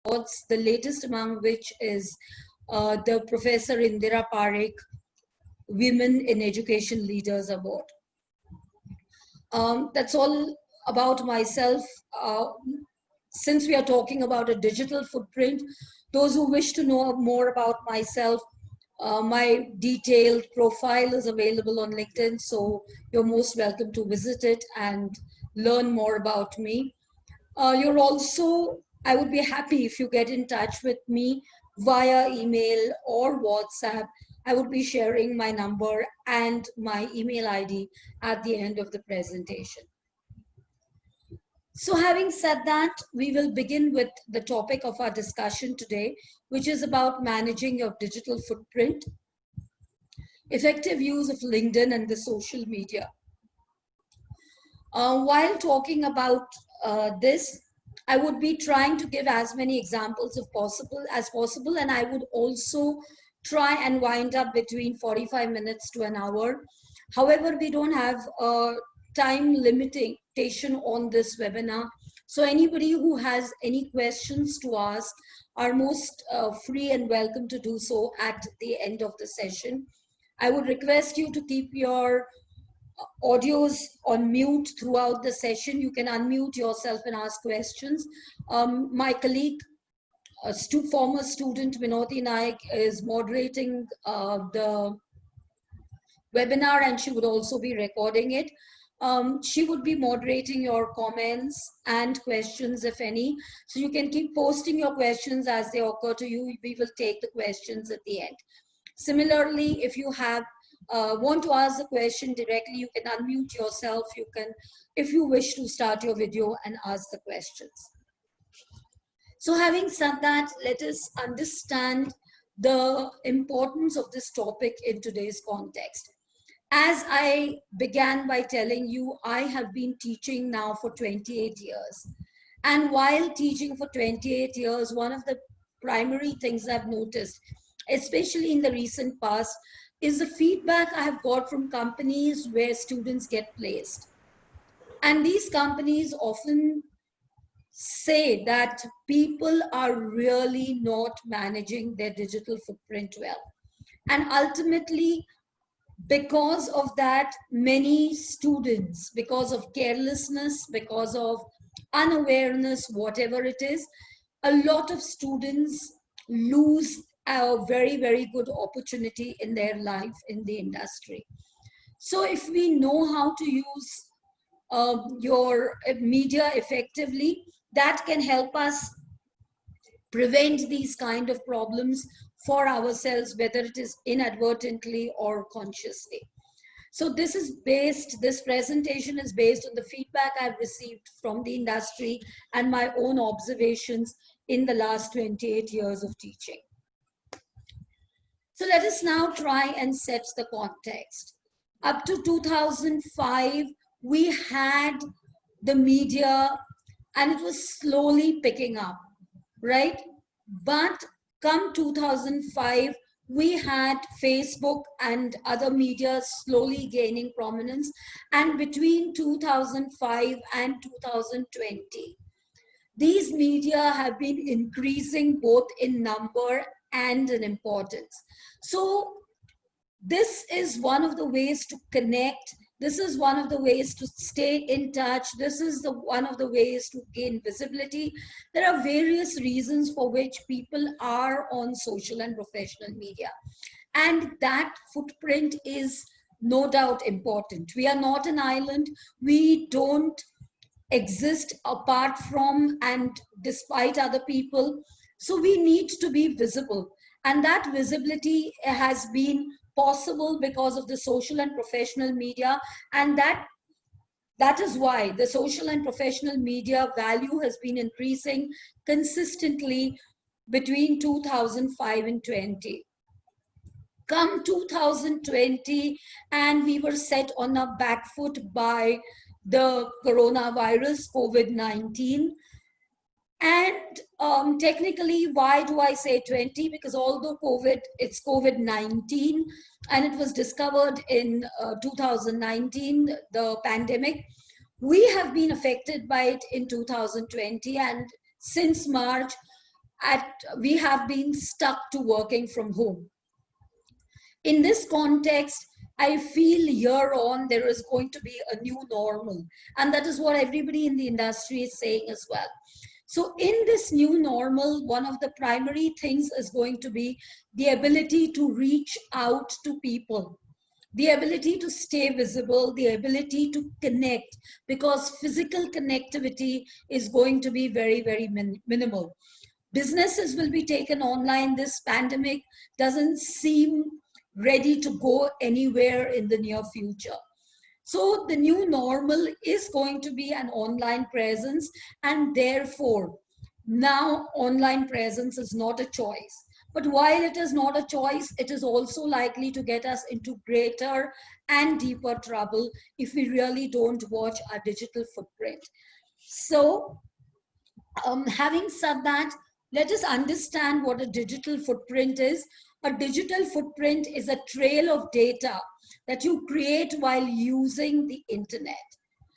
awards, the latest among which is the Professor Indira Parekh Women in Education Leaders Award. That's all about myself. Since we are talking about a digital footprint, those who wish to know more about myself, my detailed profile is available on LinkedIn, so you're most welcome to visit it and learn more about me. You're also, I would be happy if you get in touch with me via email or WhatsApp. I would be sharing my number and my email ID at the end of the presentation. So having said that, we will begin with the topic of our discussion today, which is about managing your digital footprint, effective use of LinkedIn and the social media. While talking about this, I would be trying to give as many examples as possible, and I would also try and wind up between 45 minutes to an hour. However, we don't have a time limitation on this webinar. So anybody who has any questions to ask are most free and welcome to do so at the end of the session. I would request you to keep your audios on mute throughout the session. You can unmute yourself and ask questions. My colleague, former student Minoti Naik, is moderating the webinar, and she would also be recording it. She would be moderating your comments and questions, if any. So you can keep posting your questions as they occur to you. We will take the questions at the end. Similarly, if you have want to ask the question directly, you can unmute yourself. You can, if you wish to start your video and ask the questions. So having said that, let us understand the importance of this topic in today's context. As I began by telling you, I have been teaching now for 28 years. And while teaching for 28 years, one of the primary things I've noticed, especially in the recent past, is the feedback I have got from companies where students get placed. And these companies often say that people are really not managing their digital footprint well. And ultimately, because of that, many students, because of carelessness, because of unawareness, whatever it is, a lot of students lose a very, very good opportunity in their life in the industry. So if we know how to use your media effectively, that can help us prevent these kind of problems for ourselves, whether it is inadvertently or consciously. So this presentation is based on the feedback I've received from the industry and my own observations in the last 28 years of teaching. So let us now try and set the context. Up to 2005, we had the media and it was slowly picking up, right? But come 2005, we had Facebook and other media slowly gaining prominence. And between 2005 and 2020, these media have been increasing both in number and in importance. So this is one of the ways to connect. This is one of the ways to stay in touch. This is one of the ways to gain visibility. There are various reasons for which people are on social and professional media. And that footprint is no doubt important. We are not an island. We don't exist apart from and despite other people. So we need to be visible. And that visibility has been possible because of the social and professional media, and that is why the social and professional media value has been increasing consistently between 2005 and 20. Come 2020, and we were set on a back foot by the coronavirus, COVID-19. And technically, why do I say 20? Because although it's COVID-19, and it was discovered in 2019, the pandemic, we have been affected by it in 2020. And since March, we have been stuck to working from home. In this context, I feel year on there is going to be a new normal. And that is what everybody in the industry is saying as well. So in this new normal, one of the primary things is going to be the ability to reach out to people, the ability to stay visible, the ability to connect, because physical connectivity is going to be very, very minimal. Businesses will be taken online. This pandemic doesn't seem ready to go anywhere in the near future. So the new normal is going to be an online presence, and therefore now online presence is not a choice. But while it is not a choice, it is also likely to get us into greater and deeper trouble if we really don't watch our digital footprint. So having said that, let us understand what a digital footprint is. A digital footprint is a trail of data that you create while using the internet.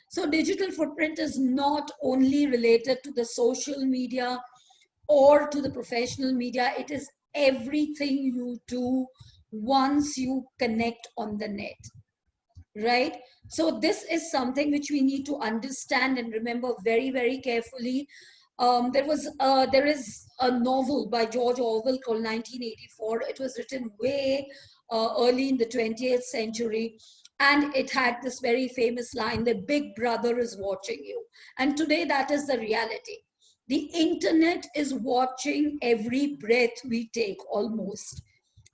So digital footprint is not only related to the social media or to the professional media. It is everything you do once you connect on the net, right? So this is something which we need to understand and remember very, very carefully. There is a novel by George Orwell called 1984. It was written way early in the 20th century. And it had this very famous line, the big brother is watching you. And today that is the reality. The internet is watching every breath we take almost.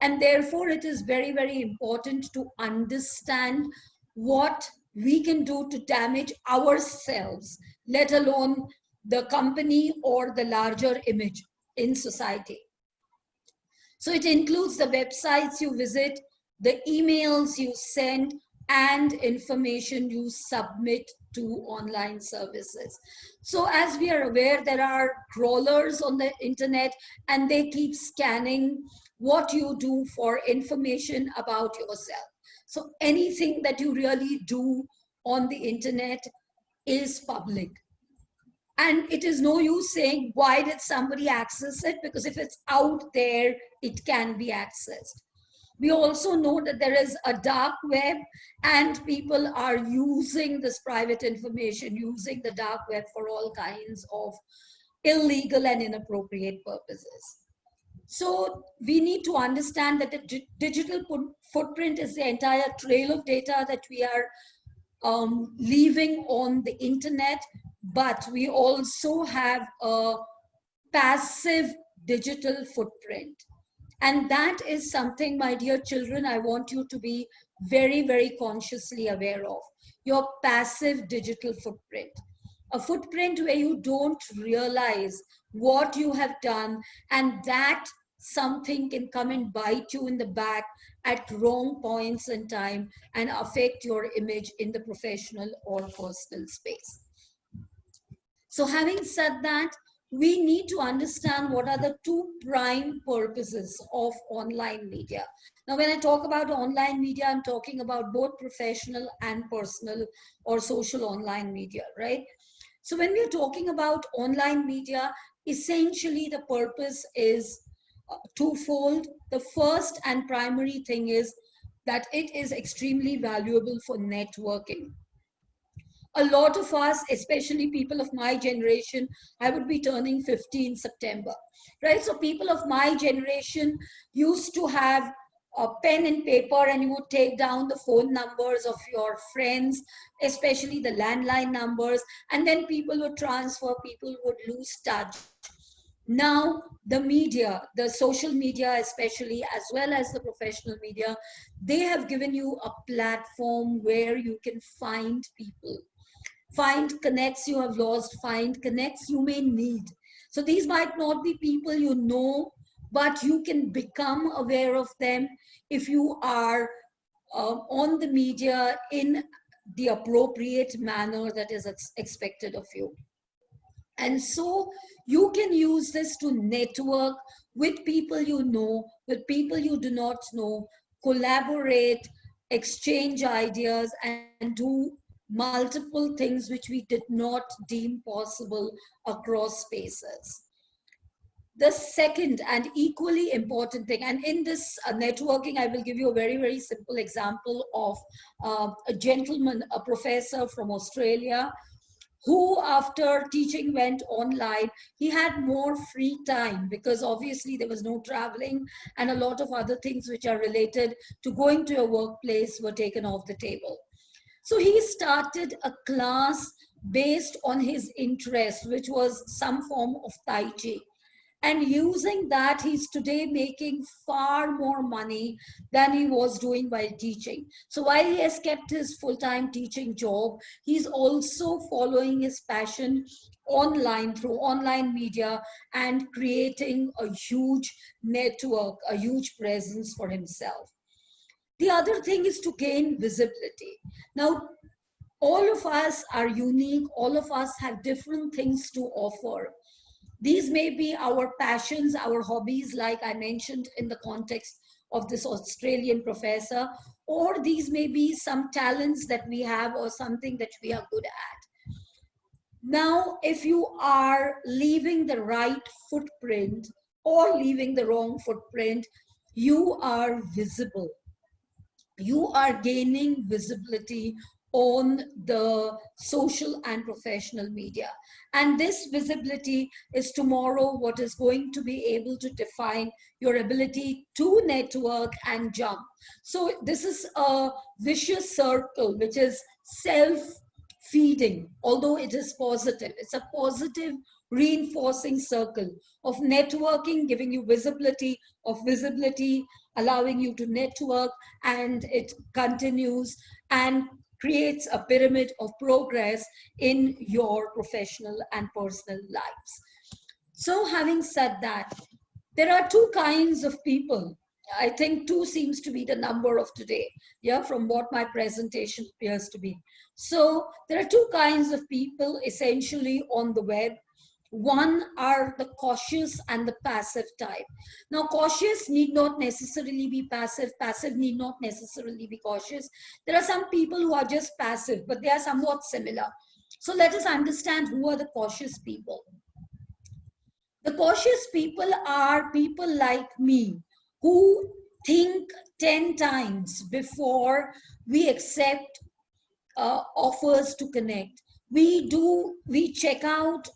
And therefore it is very, very important to understand what we can do to damage ourselves, let alone the company or the larger image in society. So it includes the websites you visit, the emails you send, and information you submit to online services. So as we are aware, there are crawlers on the internet, and they keep scanning what you do for information about yourself. So anything that you really do on the internet is public. And it is no use saying, why did somebody access it? Because if it's out there, it can be accessed. We also know that there is a dark web, and people are using this private information, using the dark web for all kinds of illegal and inappropriate purposes. So we need to understand that the digital footprint is the entire trail of data that we are leaving on the internet, but we also have a passive digital footprint. And that is something, my dear children, I want you to be very, very consciously aware of. Your passive digital footprint. A footprint where you don't realize what you have done, and that something can come and bite you in the back at wrong points in time and affect your image in the professional or personal space. So having said that, we need to understand what are the two prime purposes of online media. Now, when I talk about online media, I'm talking about both professional and personal or social online media, right? So when we're talking about online media, essentially the purpose is twofold. The first and primary thing is that it is extremely valuable for networking. A lot of us, especially people of my generation, I would be turning 50 in September, right? So people of my generation used to have a pen and paper, and you would take down the phone numbers of your friends, especially the landline numbers, and then people would transfer, people would lose touch. Now, the media, the social media especially, as well as the professional media, they have given you a platform where you can find people. Find connects you have lost, find connects you may need. So these might not be people you know, but you can become aware of them if you are on the media in the appropriate manner that is expected of you. And so you can use this to network with people you know, with people you do not know, collaborate, exchange ideas, and do multiple things which we did not deem possible across spaces. The second and equally important thing, and in this networking, I will give you a very, very simple example of a gentleman, a professor from Australia, who after teaching went online. He had more free time because obviously there was no traveling, and a lot of other things which are related to going to a workplace were taken off the table. So he started a class based on his interest, which was some form of Tai Chi. And using that, he's today making far more money than he was doing while teaching. So while he has kept his full-time teaching job, he's also following his passion online through online media and creating a huge network, a huge presence for himself. The other thing is to gain visibility. Now, all of us are unique. All of us have different things to offer. These may be our passions, our hobbies, like I mentioned in the context of this Australian professor, or these may be some talents that we have or something that we are good at. Now, if you are leaving the right footprint or leaving the wrong footprint, you are visible. You are gaining visibility on the social and professional media. And this visibility is tomorrow what is going to be able to define your ability to network and jump. So this is a vicious circle, which is self-feeding, although it is positive. It's a positive reinforcing circle of networking, giving you visibility, of visibility, allowing you to network, and it continues and creates a pyramid of progress in your professional and personal lives. So having said that, there are two kinds of people. I think two seems to be the number of today, yeah, from what my presentation appears to be. So there are two kinds of people essentially on the web. One are the cautious and the passive type. Now, cautious need not necessarily be passive. Passive need not necessarily be cautious. There are some people who are just passive, but they are somewhat similar. So let us understand who are the cautious people. The cautious people are people like me who think 10 times before we accept offers to connect. We check out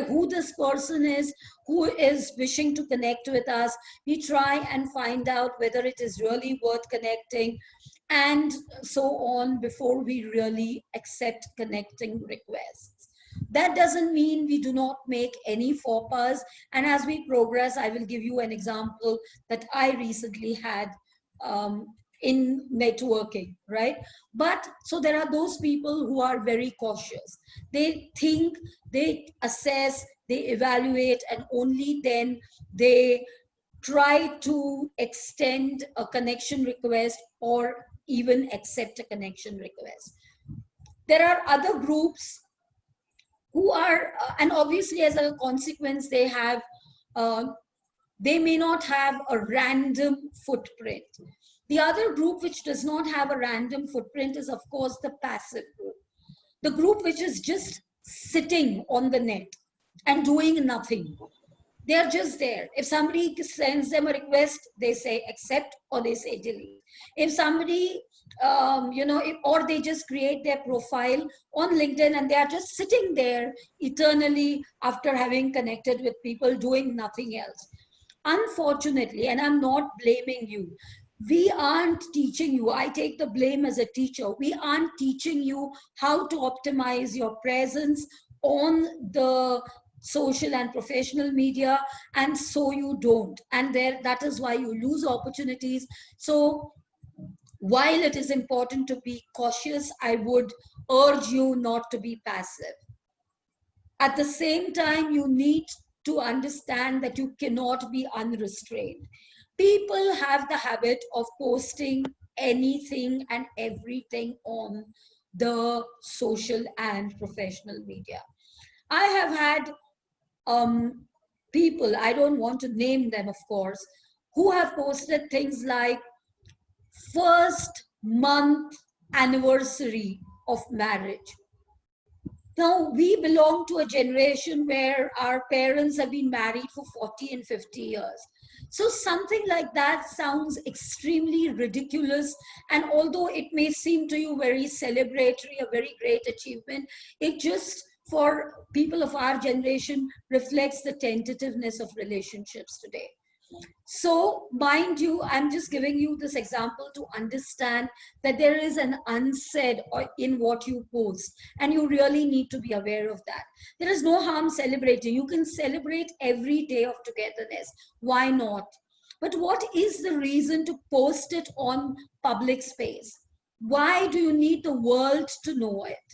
who this person is who is wishing to connect with us. We try and find out whether it is really worth connecting and so on before we really accept connecting requests. That doesn't mean we do not make any faux pas. And as we progress, I will give you an example that I recently had in networking, right? But so there are those people who are very cautious. They think, they assess, they evaluate, and only then they try to extend a connection request or even accept a connection request. There are other groups who are, and obviously as a consequence, they have, they may not have a random footprint. The other group which does not have a random footprint is, of course, the passive group. The group which is just sitting on the net and doing nothing. They are just there. If somebody sends them a request, they say accept or they say delete. If somebody, or they just create their profile on LinkedIn and they are just sitting there eternally after having connected with people doing nothing else. Unfortunately, and I'm not blaming you, we aren't teaching you, I take the blame as a teacher, we aren't teaching you how to optimize your presence on the social and professional media, and so you don't, and that is why you lose opportunities. So while it is important to be cautious, I would urge you not to be passive. At the same time, you need to understand that you cannot be unrestrained. People have the habit of posting anything and everything on the social and professional media. I have had people, I don't want to name them, of course, who have posted things like first month anniversary of marriage. Now, we belong to a generation where our parents have been married for 40 and 50 years. So something like that sounds extremely ridiculous. And although it may seem to you very celebratory, a very great achievement, it just, for people of our generation, reflects the tentativeness of relationships today. So, mind you, I'm just giving you this example to understand that there is an unsaid in what you post, and you really need to be aware of that. There is no harm celebrating. You can celebrate every day of togetherness. Why not? But what is the reason to post it on public space? Why do you need the world to know it?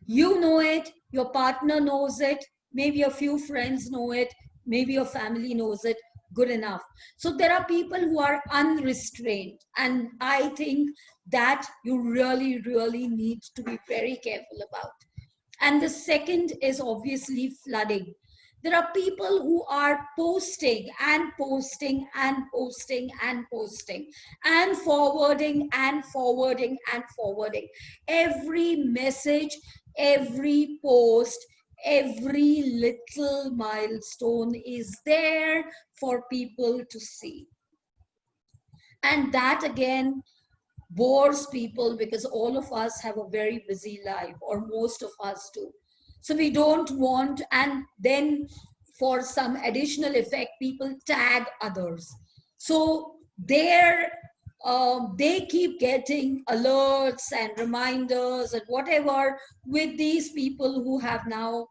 You know it, your partner knows it, maybe a few friends know it, maybe your family knows it, good enough. So there are people who are unrestrained, and I think that you really, really need to be very careful about. And the second is obviously flooding. There are people who are posting and posting and posting and posting and forwarding and forwarding and forwarding. Every message, every post, every little milestone is there for people to see. And that again bores people, because all of us have a very busy life, or most of us do. So we don't want, and then for some additional effect, people tag others. So they keep getting alerts and reminders and whatever with these people who have now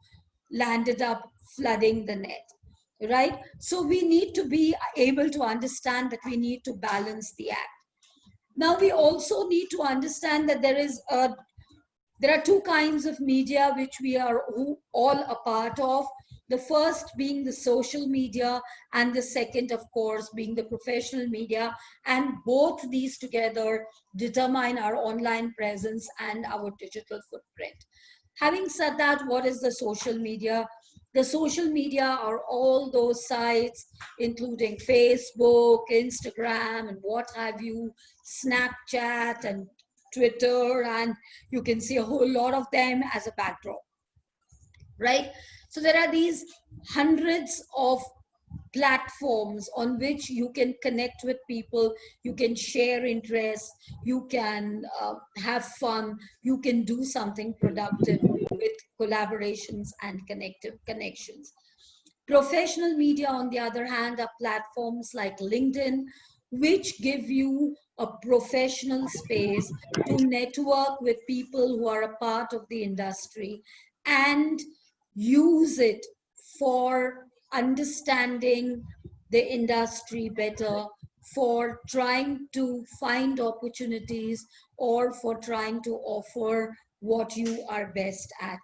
landed up flooding the net, right? So we need to be able to understand that we need to balance the act. Now, we also need to understand that there are two kinds of media which we are all a part of. The first being the social media, and the second, of course, being the professional media. And both these together determine our online presence and our digital footprint. Having said that, what is the social media? The social media are all those sites, including Facebook, Instagram, and what have you, Snapchat and Twitter, and you can see a whole lot of them as a backdrop, right? So there are these hundreds of platforms on which you can connect with people, you can share interests, you can have fun, you can do something productive with collaborations and connections. Professional media, on the other hand, are platforms like LinkedIn, which give you a professional space to network with people who are a part of the industry and use it for understanding the industry better, for trying to find opportunities, or for trying to offer what you are best at.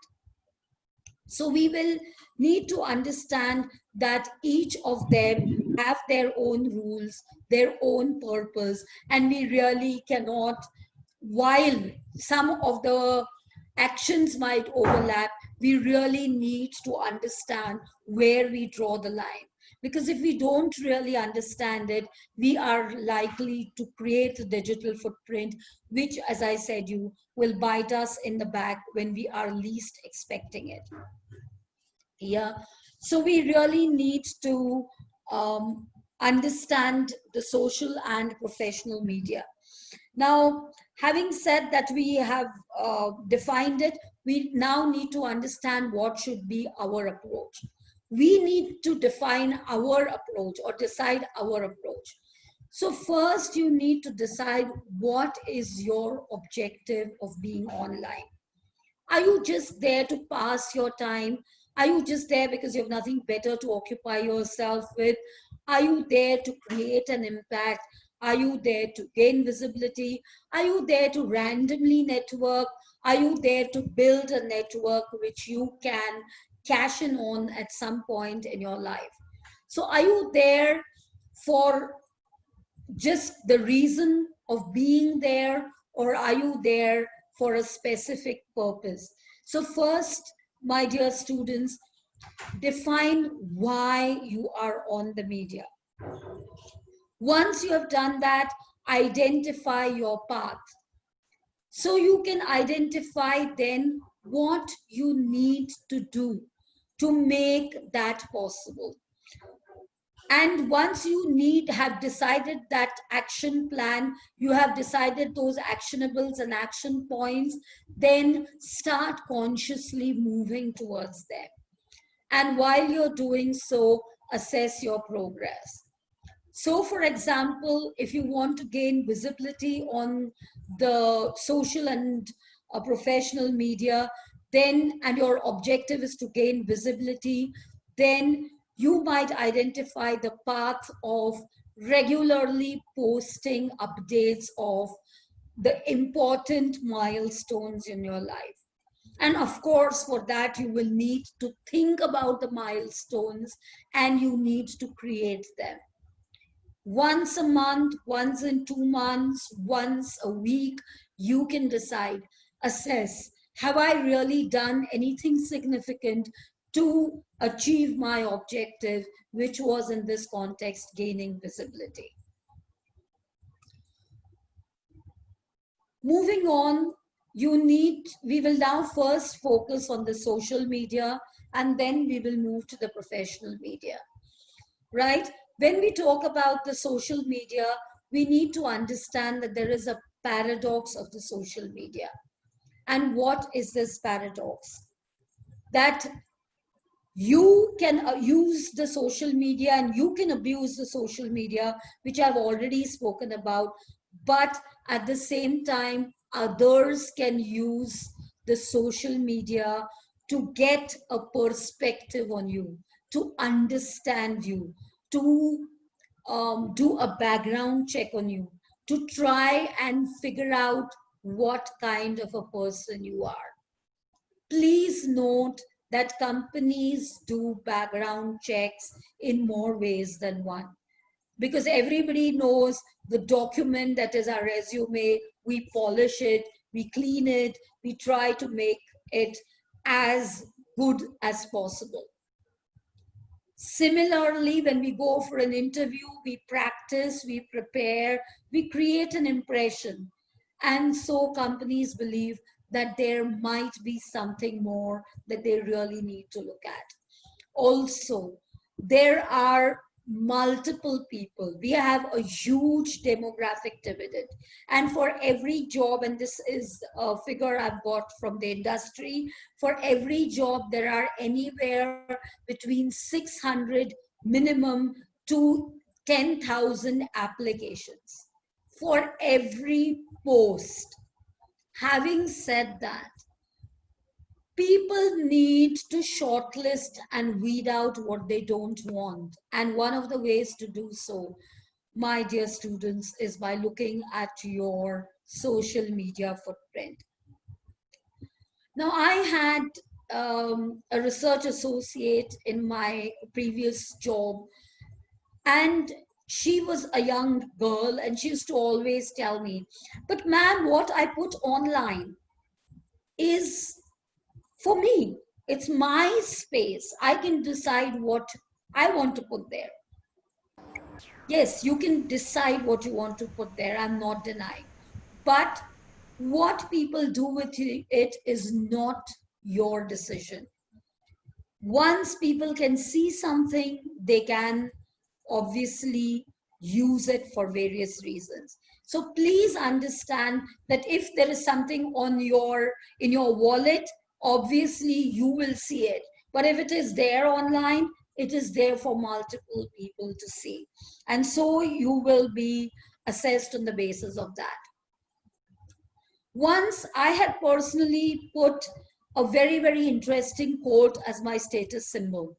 So we will need to understand that each of them have their own rules, their own purpose, and we really cannot, while some of the actions might overlap, we really need to understand where we draw the line. Because if we don't really understand it, we are likely to create a digital footprint, which, as I said, you will bite us in the back when we are least expecting it. Yeah. So we really need to understand the social and professional media. Now, having said that, we have defined it, we now need to understand what should be our approach. We need to define our approach, or decide our approach. So first, you need to decide what is your objective of being online. Are you just there to pass your time? Are you just there because you have nothing better to occupy yourself with? Are you there to create an impact? Are you there to gain visibility? Are you there to randomly network? Are you there to build a network which you can cash in on at some point in your life? So are you there for just the reason of being there, or are you there for a specific purpose? So first, my dear students, define why you are on the media. Once you have done that, identify your path. So you can identify then what you need to do to make that possible. And once you have decided that action plan, you have decided those actionables and action points, then start consciously moving towards them. And while you're doing so, assess your progress. So, for example, if you want to gain visibility on the social and professional media, then, and your objective is to gain visibility, then you might identify the path of regularly posting updates of the important milestones in your life. And of course, for that, you will need to think about the milestones and you need to create them. Once a month, once in 2 months, once a week, you can decide, assess, have I really done anything significant to achieve my objective, which was in this context, gaining visibility. Moving on, we will now first focus on the social media and then we will move to the professional media, right? When we talk about the social media, we need to understand that there is a paradox of the social media. And what is this paradox? That you can use the social media and you can abuse the social media, which I've already spoken about, but at the same time, others can use the social media to get a perspective on you, to understand you, to do a background check on you, to try and figure out what kind of a person you are. Please note that companies do background checks in more ways than one, because everybody knows the document that is our resume, we polish it, we clean it, we try to make it as good as possible. Similarly, when we go for an interview, we practice, we prepare, we create an impression. And so companies believe that there might be something more that they really need to look at. Also, there are multiple people. We have a huge demographic dividend. And for every job, and this is a figure I've got from the industry, for every job, there are anywhere between 600 minimum to 10,000 applications for every post. Having said that, people need to shortlist and weed out what they don't want. And one of the ways to do so, my dear students, is by looking at your social media footprint. Now, I had a research associate in my previous job, and she was a young girl, and she used to always tell me, but ma'am, what I put online is for me. It's my space. I can decide what I want to put there. Yes, you can decide what you want to put there. I'm not denying. But what people do with it is not your decision. Once people can see something, they can obviously use it for various reasons. So please understand that if there is something in your wallet, obviously you will see it. But if it is there online, it is there for multiple people to see. And so you will be assessed on the basis of that. Once I had personally put a very, very interesting quote as my status symbol.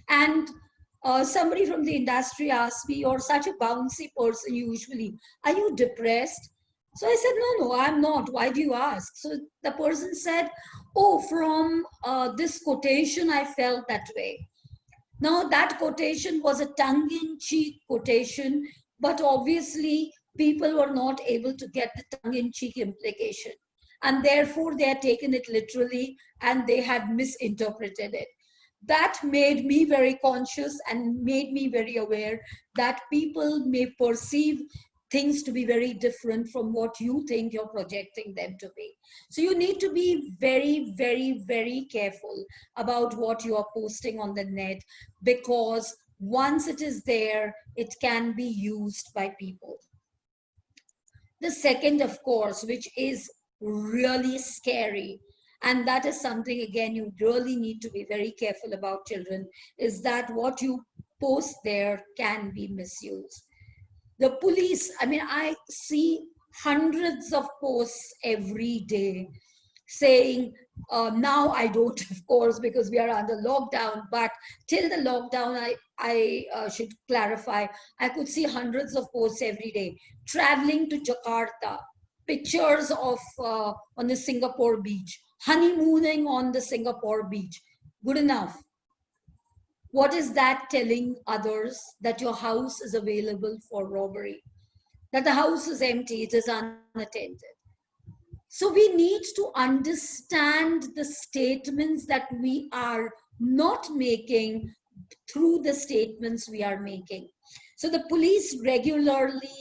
And somebody from the industry asked me, you're such a bouncy person usually. Are you depressed? So I said, no, I'm not. Why do you ask? So the person said, oh, from this quotation, I felt that way. Now, that quotation was a tongue-in-cheek quotation, but obviously people were not able to get the tongue-in-cheek implication. And therefore, they had taken it literally and they had misinterpreted it. That made me very conscious and made me very aware that people may perceive things to be very different from what you think you're projecting them to be. So you need to be very, very, very careful about what you are posting on the net, because once it is there, it can be used by people. The second, of course, which is really scary, and that is something, again, you really need to be very careful about, children, is that what you post there can be misused. The police, I mean, I see hundreds of posts every day saying, now I don't, of course, because we are under lockdown, but till the lockdown, I should clarify, I could see hundreds of posts every day. Traveling to Jakarta, pictures of on the Singapore beach, honeymooning on the Singapore beach. Good enough. What is that telling others? That your house is available for robbery, that the house is empty, it is unattended. So we need to understand the statements that we are not making through the statements we are making. So the police regularly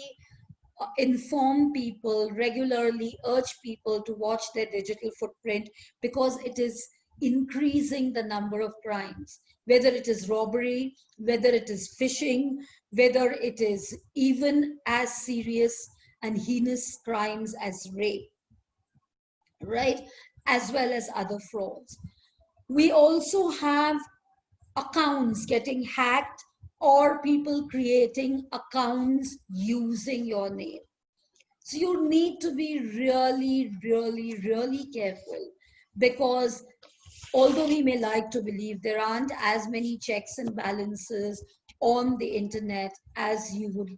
inform people, regularly urge people to watch their digital footprint, because it is increasing the number of crimes, whether it is robbery, whether it is phishing, whether it is even as serious and heinous crimes as rape, right? As well as other frauds. We also have accounts getting hacked, or people creating accounts using your name. So you need to be really, really, really careful, because although we may like to believe, there aren't as many checks and balances on the internet as you would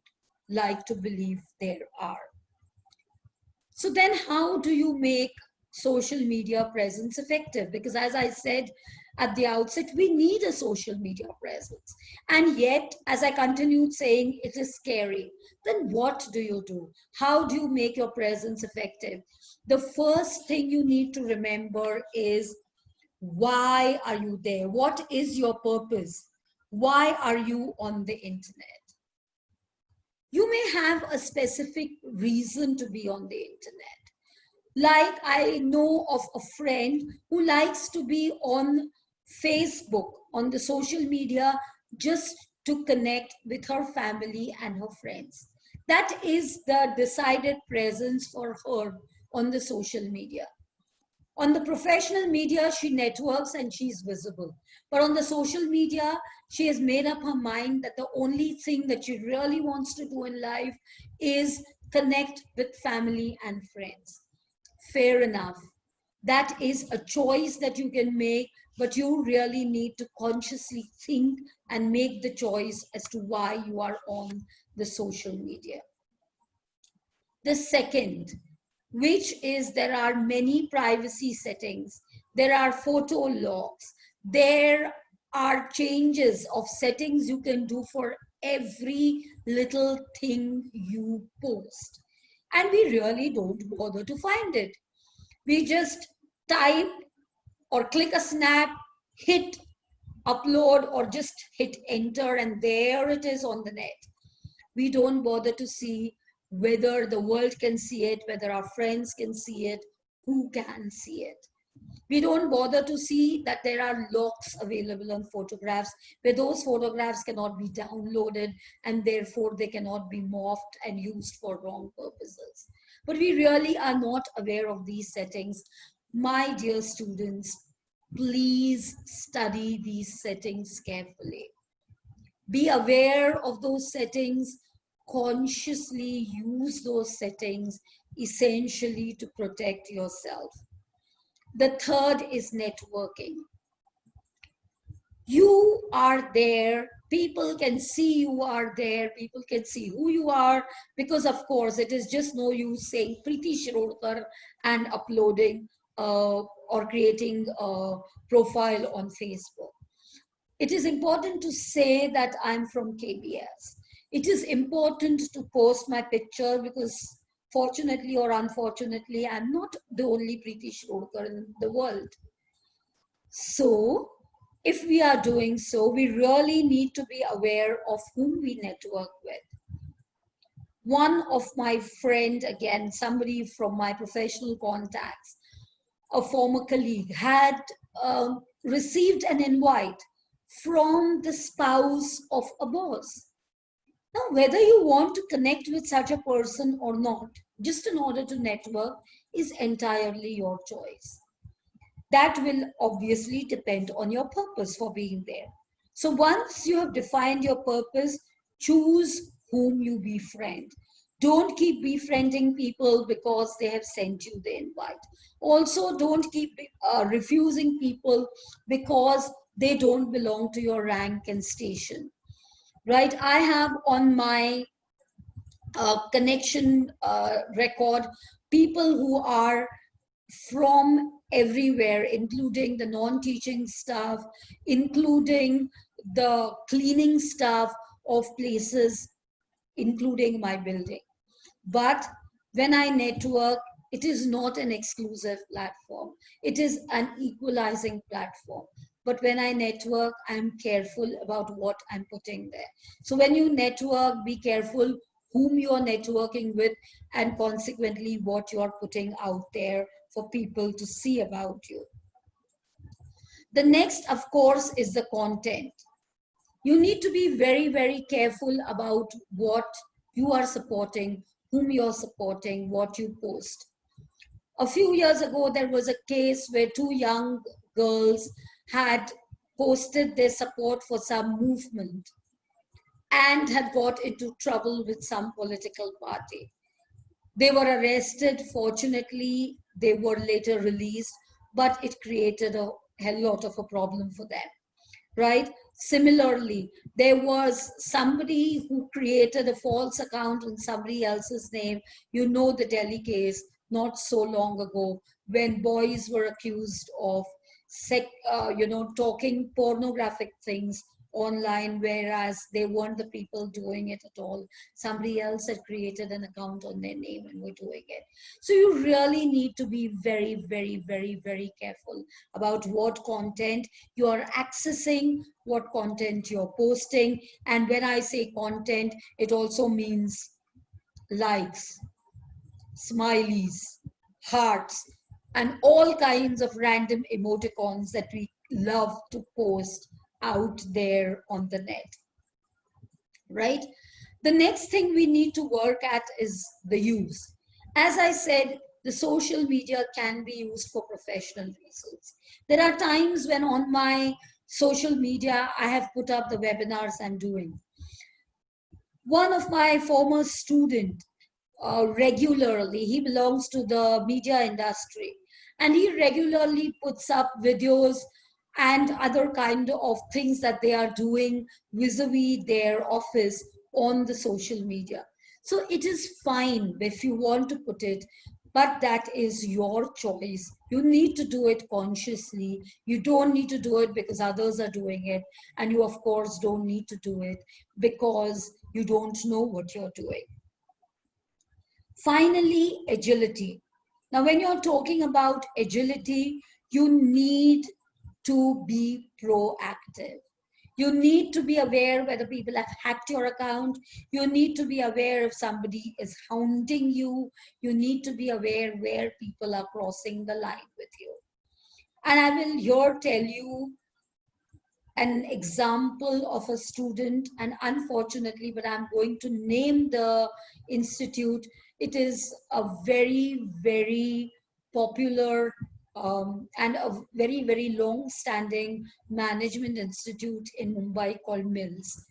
like to believe there are. So then how do you make social media presence effective? Because as I said at the outset, we need a social media presence. And yet, as I continued saying, it is scary. Then what do you do? How do you make your presence effective? The first thing you need to remember is, why are you there? What is your purpose? Why are you on the internet? You may have a specific reason to be on the internet. Like, I know of a friend who likes to be on Facebook, on the social media, just to connect with her family and her friends. That is the decided presence for her on the social media. On the professional media, she networks and she's visible. But on the social media, she has made up her mind that the only thing that she really wants to do in life is connect with family and friends. Fair enough. That is a choice that you can make, but you really need to consciously think and make the choice as to why you are on the social media. The second, which is, there are many privacy settings, there are photo logs, there are changes of settings you can do for every little thing you post. And we really don't bother to find it. We just type or click a snap, hit upload, or just hit enter, and there it is on the net. We don't bother to see whether the world can see it, whether our friends can see it, who can see it. We don't bother to see that there are locks available on photographs, where those photographs cannot be downloaded and therefore they cannot be morphed and used for wrong purposes. But we really are not aware of these settings. My dear students, please study these settings carefully. Be aware of those settings, consciously use those settings essentially to protect yourself. The third is networking. You are there, people can see you are there, people can see who you are, because of course it is just no use saying Preeti Shirokar and uploading or creating a profile on Facebook. It is important to say that I'm from KBS. It is important to post my picture, because fortunately or unfortunately, I'm not the only Preeti Shirokar in the world. So if we are doing so, we really need to be aware of whom we network with. One of my friend, again, somebody from my professional contacts, a former colleague, had received an invite from the spouse of a boss. Now, whether you want to connect with such a person or not, just in order to network, is entirely your choice. That will obviously depend on your purpose for being there. So once you have defined your purpose, choose whom you befriend. Don't keep befriending people because they have sent you the invite. Also, don't keep refusing people because they don't belong to your rank and station. Right? I have on my connection record people who are from everywhere, including the non-teaching staff, including the cleaning staff of places, including my building. But when I network, it is not an exclusive platform. It is an equalizing platform. But when I network, I'm careful about what I'm putting there. So when you network, be careful whom you're networking with and consequently what you're putting out there for people to see about you. The next, of course, is the content. You need to be very, very careful about what you are supporting, whom you're supporting, what you post. A few years ago, there was a case where two young girls had posted their support for some movement and had got into trouble with some political party. They were arrested. Fortunately, they were later released, but it created a hell lot of a problem for them, right? Similarly, there was somebody who created a false account in somebody else's name. You know the Delhi case not so long ago when boys were accused of talking pornographic things online, whereas they weren't the people doing it at all. Somebody else had created an account on their name and were doing it. So you really need to be very, very, very, very careful about what content you are accessing, what content you're posting. And when I say content, it also means likes, smileys, hearts, and all kinds of random emoticons that we love to post out there on the net, right? The next thing we need to work at is the use. As I said, the social media can be used for professional reasons. There are times when on my social media, I have put up the webinars I'm doing. One of my former student regularly, he belongs to the media industry, and he regularly puts up videos and other kind of things that they are doing vis-a-vis their office on the social media. So it is fine if you want to put it, but that is your choice. You need to do it consciously. You don't need to do it because others are doing it. And you, of course, don't need to do it because you don't know what you're doing. Finally, agility. Now, when you're talking about agility, you need to be proactive. You need to be aware whether people have hacked your account. You need to be aware if somebody is hounding you. You need to be aware where people are crossing the line with you. And I will here tell you an example of a student, and unfortunately, but I'm going to name the institute. It is a very, very popular and a very, very long-standing management institute in Mumbai called Mills.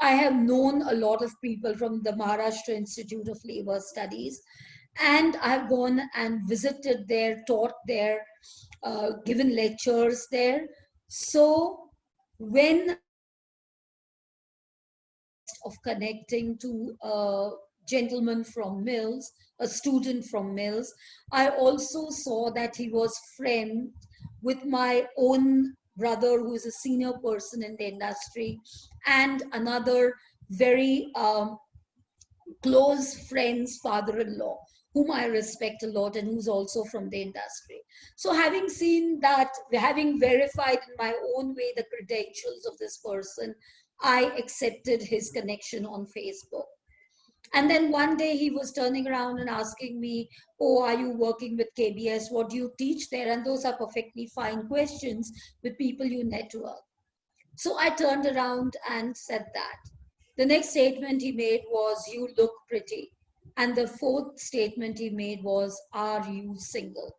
I have known a lot of people from the Maharashtra Institute of Labor Studies, and I've gone and visited there, taught there, given lectures there. So when of connecting to a gentleman from Mills, a student from Mills, I also saw that he was friend with my own brother, who is a senior person in the industry, and another very close friend's father-in-law, whom I respect a lot and who's also from the industry. So having seen that, having verified in my own way the credentials of this person, I accepted his connection on Facebook. And then one day he was turning around and asking me, oh, are you working with KBS? What do you teach there? And those are perfectly fine questions with people you network. So I turned around and said that. The next statement he made was, you look pretty. And the fourth statement he made was, are you single?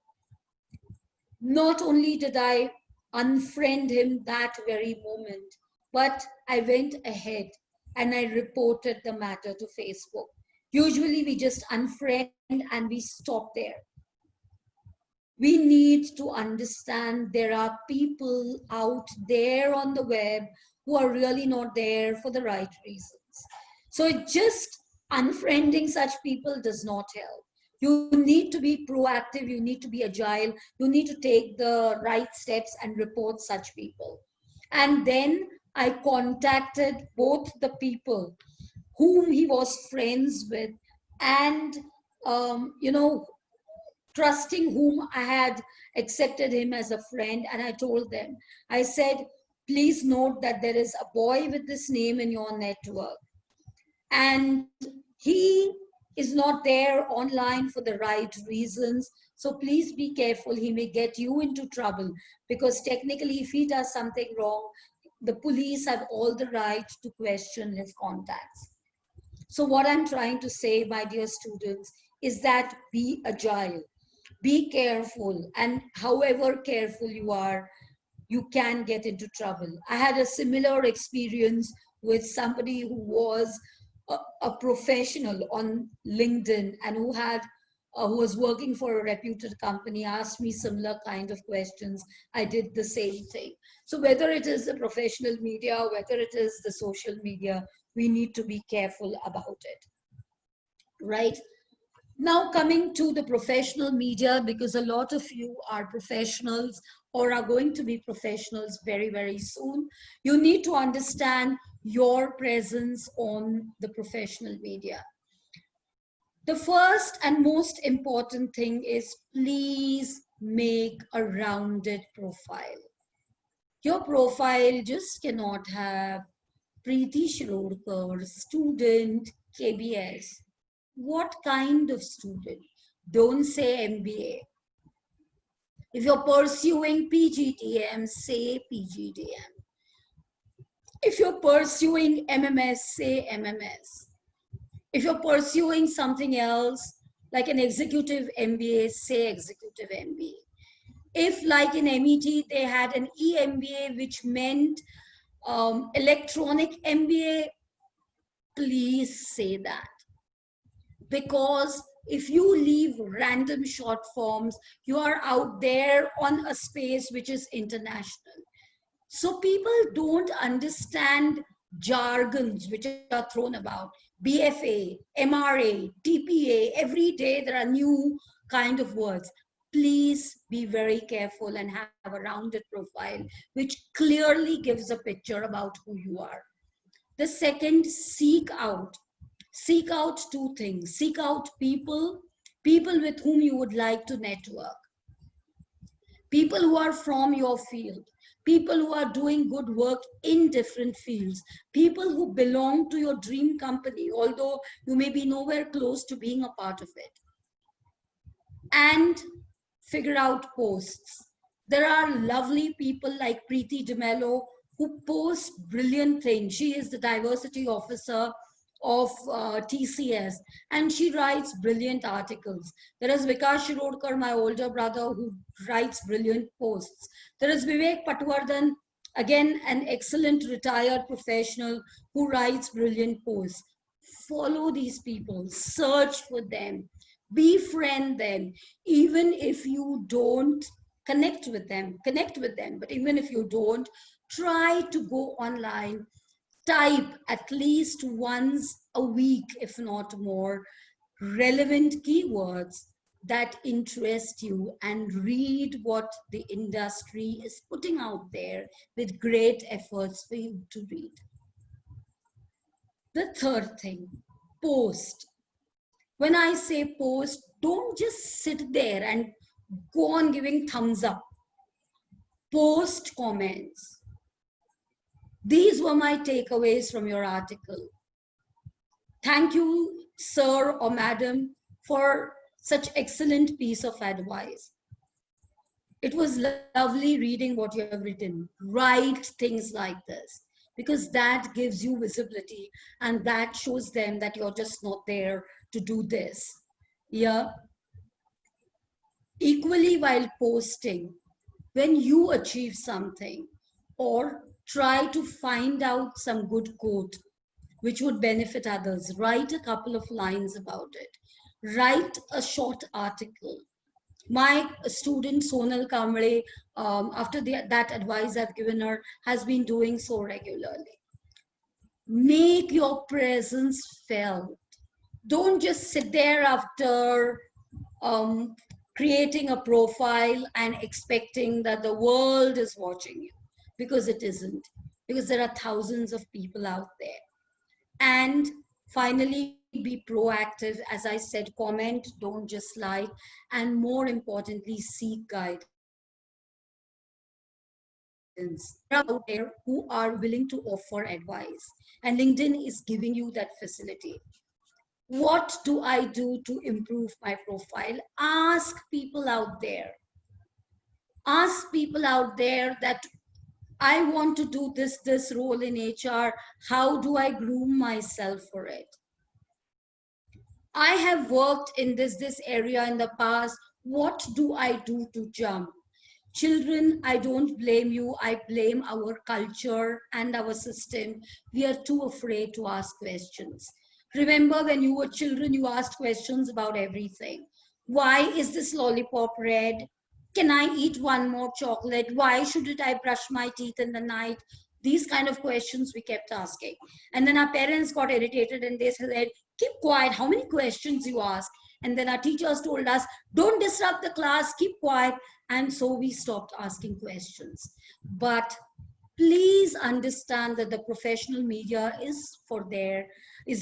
Not only did I unfriend him that very moment, but I went ahead and I reported the matter to Facebook. Usually we just unfriend and we stop there. We need to understand there are people out there on the web who are really not there for the right reasons. So just unfriending such people does not help. You need to be proactive, you need to be agile, you need to take the right steps and report such people. And then I contacted both the people whom he was friends with and trusting whom I had accepted him as a friend. And I told them, I said, please note that there is a boy with this name in your network. And he is not there online for the right reasons. So please be careful. He may get you into trouble because technically if he does something wrong, the police have all the right to question his contacts. So what I'm trying to say, my dear students, is that be agile. Be careful, and however careful you are, you can get into trouble. I had a similar experience with somebody who was a professional on LinkedIn and who was working for a reputed company, asked me similar kind of questions. I did the same thing. So whether it is the professional media, whether it is the social media, we need to be careful about it, right? Now coming to the professional media, because a lot of you are professionals or are going to be professionals very, very soon, you need to understand your presence on the professional media. The first and most important thing is please make a rounded profile. Your profile just cannot have Preeti Shirorkar, student, KBS. What kind of student? Don't say MBA. If you're pursuing PGDM, say PGDM. If you're pursuing MMS, say MMS. If you're pursuing something else, like an executive MBA, say executive MBA. If like in MET, they had an EMBA, which meant electronic MBA, please say that. Because if you leave random short forms, you are out there on a space which is international. So people don't understand jargons which are thrown about. BFA, MRA, TPA, every day there are new kind of words. Please be very careful and have a rounded profile which clearly gives a picture about who you are. The second, seek out. Seek out two things. Seek out people with whom you would like to network. People who are from your field. People who are doing good work in different fields. People who belong to your dream company, although you may be nowhere close to being a part of it. And figure out posts. There are lovely people like Preeti DeMello who post brilliant things. She is the diversity officer of TCS, and she writes brilliant articles. There is Vikas Shirorkar, my older brother, who writes brilliant posts. There is Vivek Patwardhan, again an excellent retired professional who writes brilliant posts. Follow these people, search for them, befriend them. Even if you don't connect with them, but even if you don't, try to go online, type at least once a week, if not more, relevant keywords that interest you, and read what the industry is putting out there with great efforts for you to read. The third thing, post. When I say post, don't just sit there and go on giving thumbs up. Post comments. These were my takeaways from your article. Thank you sir or madam, for such excellent piece of advice. It was lovely reading what you have written. Write things like this, because that gives you visibility and that shows them that you're just not there to do this. Yeah. Equally, while posting, when you achieve something or try to find out some good quote which would benefit others, write a couple of lines about it. Write a short article. My student Sonal Kamble, after that advice I've given her, has been doing so regularly. Make your presence felt. Don't just sit there after um, creating a profile and expecting that the world is watching you, because it isn't, because there are thousands of people out there. And finally, be proactive. As I said, comment, don't just like, and more importantly, seek guidance. There are people out there who are willing to offer advice, and LinkedIn is giving you that facility. What do I do to improve my profile? Ask people out there. Ask people out there that I want to do this role in HR. How do I groom myself for it? I have worked in this area in the past. What do I do to jump? Children, I don't blame you. I blame our culture and our system. We are too afraid to ask questions. Remember, when you were children, you asked questions about everything. Why is this lollipop red? Can I eat one more chocolate? Why shouldn't I brush my teeth in the night? These kind of questions we kept asking. And then our parents got irritated and they said, keep quiet. How many questions you ask? And then our teachers told us, don't disrupt the class, keep quiet. And so we stopped asking questions. But please understand that the professional media is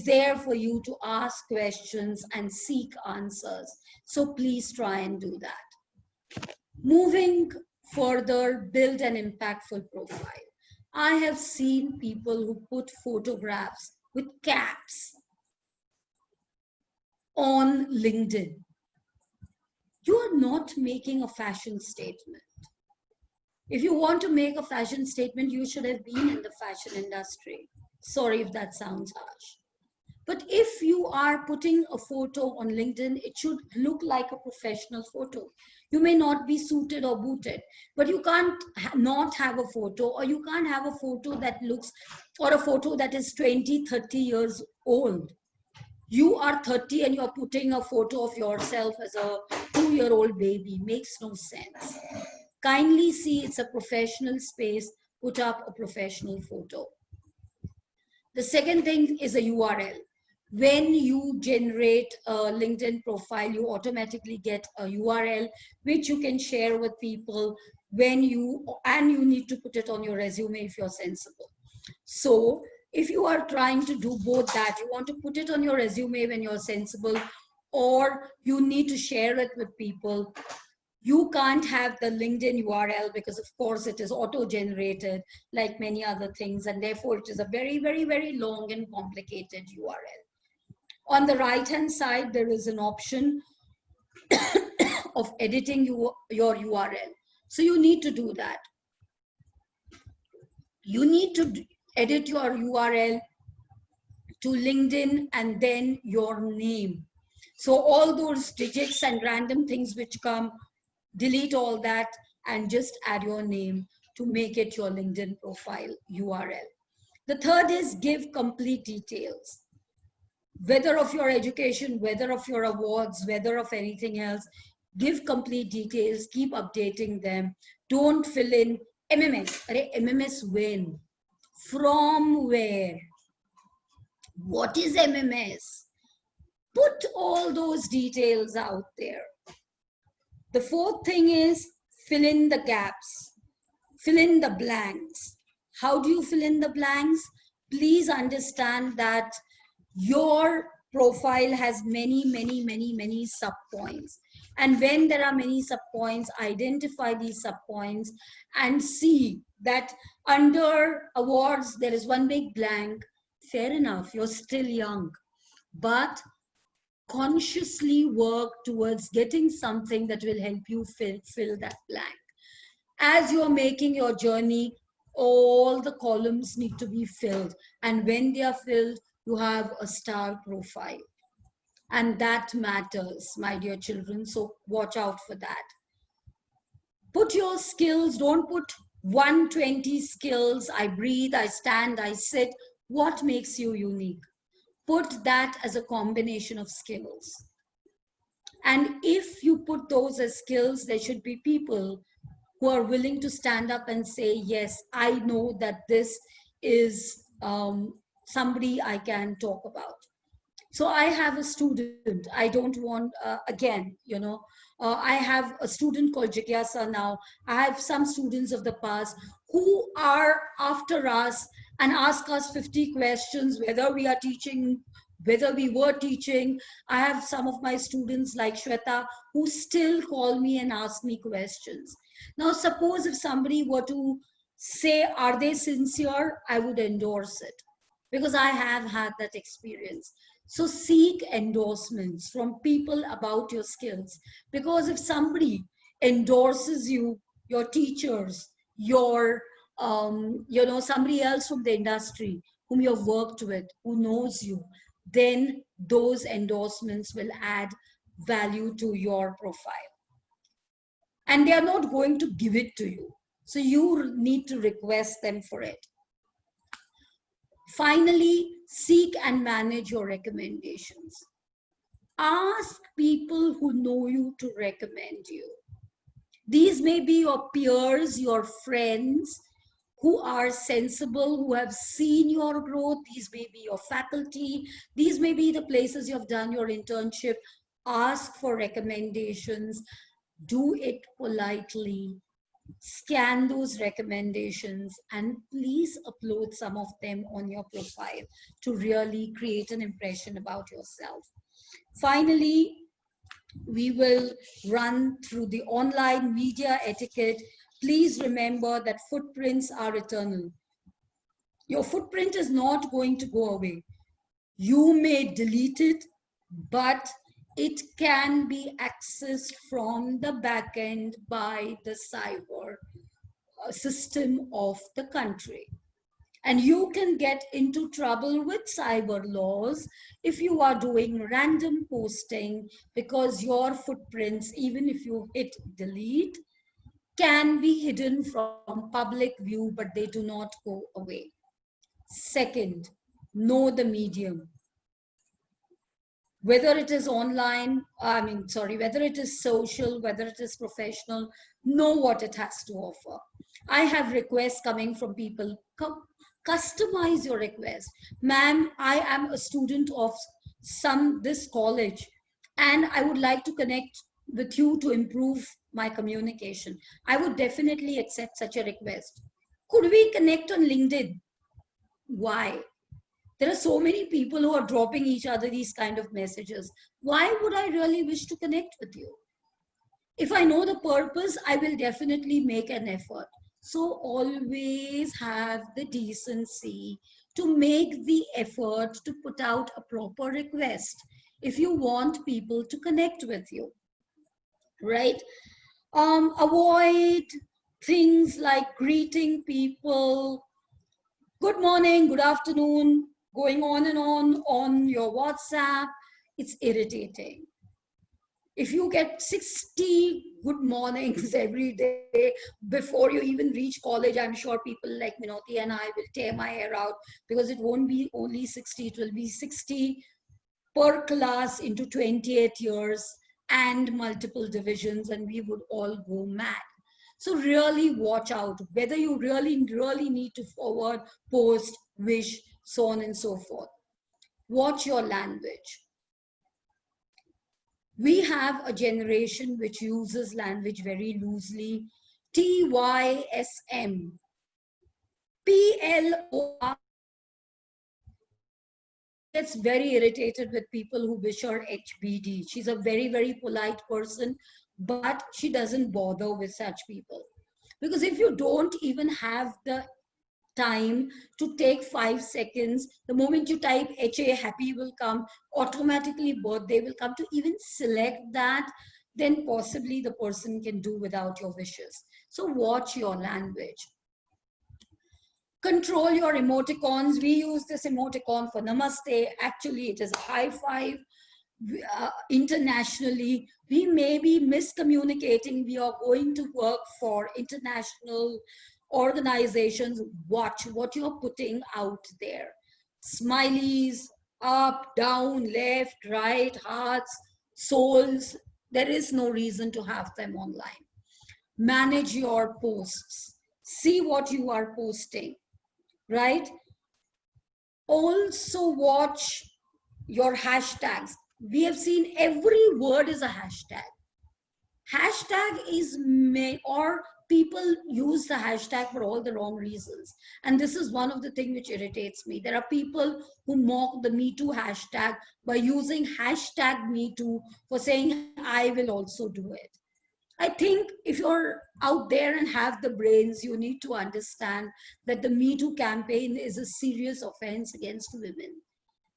there for you to ask questions and seek answers. So please try and do that. Moving further, build an impactful profile. I have seen people who put photographs with caps on LinkedIn. You are not making a fashion statement. If you want to make a fashion statement, you should have been in the fashion industry. Sorry if that sounds harsh. But if you are putting a photo on LinkedIn, it should look like a professional photo. You may not be suited or booted, but you can't not have a photo, or you can't have a photo that looks, or a photo that is 20, 30 years old. You are 30 and you're putting a photo of yourself as a 2-year-old baby. Makes no sense. Kindly see it's a professional space, put up a professional photo. The second thing is a URL. When you generate a LinkedIn profile, you automatically get a URL which you can share with people and you need to put it on your resume if you're sensible. So if you are trying to do both that, you want to put it on your resume when you're sensible, or you need to share it with people, you can't have the LinkedIn URL because of course it is auto-generated like many other things, and therefore it is a very, very, very long and complicated URL. On the right-hand side, there is an option of editing your URL. So you need to do that. You need to edit your URL to LinkedIn and then your name. So all those digits and random things which come, delete all that and just add your name to make it your LinkedIn profile URL. The third is give complete details. Whether of your education, whether of your awards, whether of anything else, give complete details, keep updating them. Don't fill in MMS. MMS when? From where? What is MMS? Put all those details out there. The fourth thing is fill in the gaps, fill in the blanks. How do you fill in the blanks? Please understand that your profile has many, many, many, many subpoints. And when there are many subpoints, identify these subpoints and see that under awards, there is one big blank. Fair enough, you're still young. But consciously work towards getting something that will help you fill that blank. As you're making your journey, all the columns need to be filled. And when they are filled, you have a star profile. And that matters, my dear children. So watch out for that. Put your skills, don't put 120 skills. I breathe, I stand, I sit. What makes you unique? Put that as a combination of skills. And if you put those as skills, there should be people who are willing to stand up and say, yes, I know that this is somebody I can talk about. So I have a student. I don't want, again, I have a student called Jigyasa now. I have some students of the past who are after us and ask us 50 questions, whether we are teaching, whether we were teaching. I have some of my students like Shweta who still call me and ask me questions. Now, suppose if somebody were to say, are they sincere? I would endorse it because I have had that experience. So seek endorsements from people about your skills, because if somebody endorses you, your teachers, your somebody else from the industry whom you've worked with, who knows you, then those endorsements will add value to your profile. And they are not going to give it to you. So you need to request them for it. Finally, seek and manage your recommendations. Ask people who know you to recommend you. These may be your peers, your friends who are sensible, who have seen your growth. These may be your faculty. These may be the places you've done your internship. Ask for recommendations. Do it politely. Scan those recommendations and please upload some of them on your profile to really create an impression about yourself. Finally, we will run through the online media etiquette. Please remember that footprints are eternal. Your footprint is not going to go away. You may delete it, but it can be accessed from the back end by the cyber system of the country. And you can get into trouble with cyber laws if you are doing random posting, because your footprints, even if you hit delete, can be hidden from public view, but they do not go away. Second, know the medium. Whether it is online, whether it is social, whether it is professional, know what it has to offer. I have requests coming from people. Customize your request. Ma'am, I am a student of this college and I would like to connect with you to improve my communication. I would definitely accept such a request. Could we connect on LinkedIn? Why? There are so many people who are dropping each other these kind of messages. Why would I really wish to connect with you? If I know the purpose, I will definitely make an effort. So always have the decency to make the effort to put out a proper request if you want people to connect with you, right? Avoid things like greeting people, good morning, good afternoon, going on and on your WhatsApp. It's irritating. If you get 60 good mornings every day before you even reach college, I'm sure people like Minoti and I will tear my hair out, because it won't be only 60, it will be 60 per class into 28 years and multiple divisions, and we would all go mad. So really watch out whether you really need to forward, post, wish, so on and so forth. Watch your language. We have a generation which uses language very loosely. TYSM, PLOR. Gets very irritated with people who wish her HBD. She's a very, very polite person, but she doesn't bother with such people. Because if you don't even have the time to take 5 seconds. The moment you type HA, happy will come, automatically birthday will come. To even select that, then possibly the person can do without your wishes. So watch your language. Control your emoticons. We use this emoticon for namaste. Actually, it is a high five. Internationally, we may be miscommunicating. We are going to work for international organizations. Watch what you're putting out there. Smileys, up, down, left, right, hearts, souls. There is no reason to have them online. Manage your posts. See what you are posting, right? Also watch your hashtags. We have seen every word is a hashtag. Hashtag is made, or people use the hashtag for all the wrong reasons. And this is one of the things which irritates me. There are people who mock the Me Too hashtag by using hashtag Me Too for saying, I will also do it. I think if you're out there and have the brains, you need to understand that the Me Too campaign is a serious offense against women.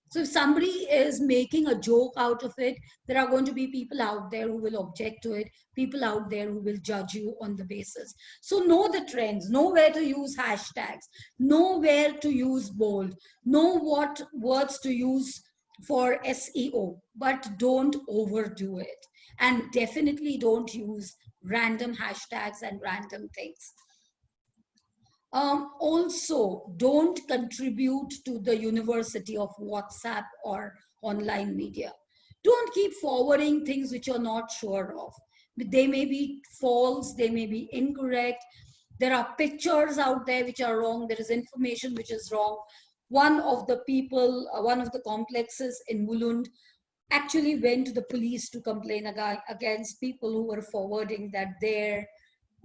So if somebody is making a joke out of it, there are going to be people out there who will object to it, people out there who will judge you on the basis. So know the trends, know where to use hashtags, know where to use bold, know what words to use for SEO, but don't overdo it. And definitely don't use random hashtags and random things. Also, don't contribute to the university of WhatsApp or online media. Don't keep forwarding things which you're not sure of. They may be false, they may be incorrect. There are pictures out there which are wrong. There is information which is wrong. One of the people, one of the complexes in Mulund actually went to the police to complain against people who were forwarding that their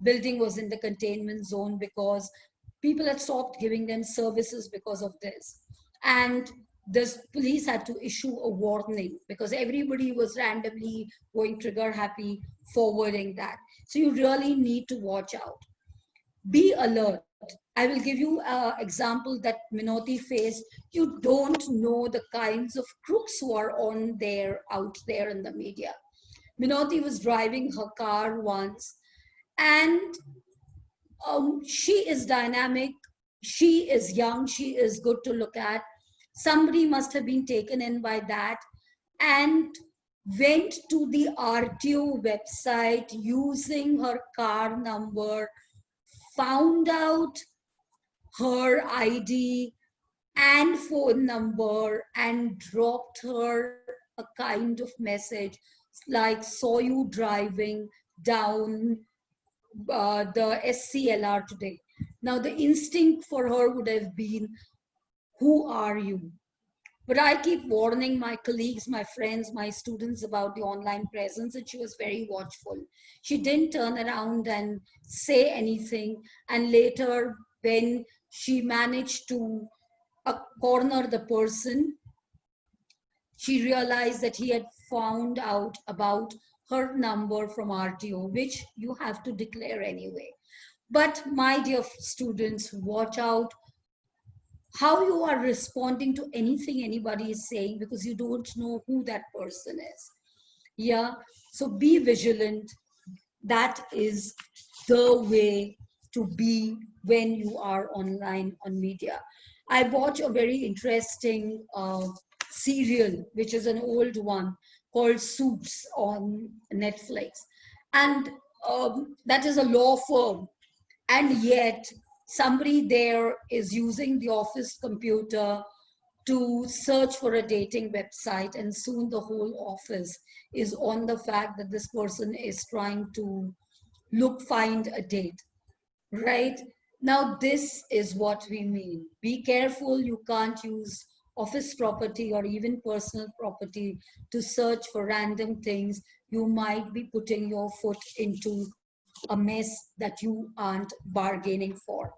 building was in the containment zone because people had stopped giving them services because of this. And the police had to issue a warning because everybody was randomly going trigger happy forwarding that. So you really need to watch out. Be alert. I will give you an example that Minoti faced. You don't know the kinds of crooks who are on there, out there in the media. Minoti was driving her car once, and she is dynamic, she is young, she is good to look at. Somebody must have been taken in by that and went to the RTO website using her car number, found out her ID and phone number, and dropped her a kind of message like, saw you driving down the SCLR today. Now, the instinct for her would have been, who are you? But I keep warning my colleagues, my friends, my students about the online presence, and she was very watchful. She didn't turn around and say anything. And later, when she managed to corner the person, she realized that he had found out about her number from RTO, which you have to declare anyway. But my dear students, watch out how you are responding to anything anybody is saying, because you don't know who that person is. Yeah, so be vigilant. That is the way to be when you are online on media. I watch a very interesting serial, which is an old one called Suits on Netflix. And that is a law firm. And yet somebody there is using the office computer to search for a dating website, and soon the whole office is on the fact that this person is trying to find a date, right? Now, this is what we mean. Be careful, you can't use office property or even personal property to search for random things. You might be putting your foot into a mess that you aren't bargaining for.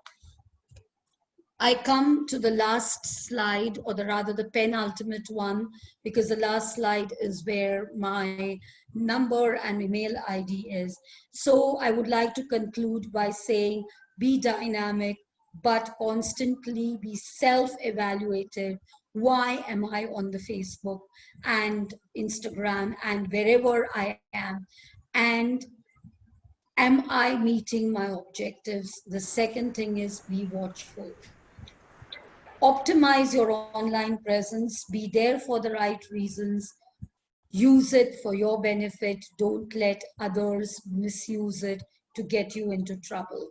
I come to the last slide, or rather the penultimate one, because the last slide is where my number and email ID is. So I would like to conclude by saying, be dynamic, but constantly be self-evaluated. Why am I on the Facebook and Instagram and wherever I am? And am I meeting my objectives? The second thing is be watchful. Optimize your online presence, be there for the right reasons, use it for your benefit. Don't let others misuse it to get you into trouble.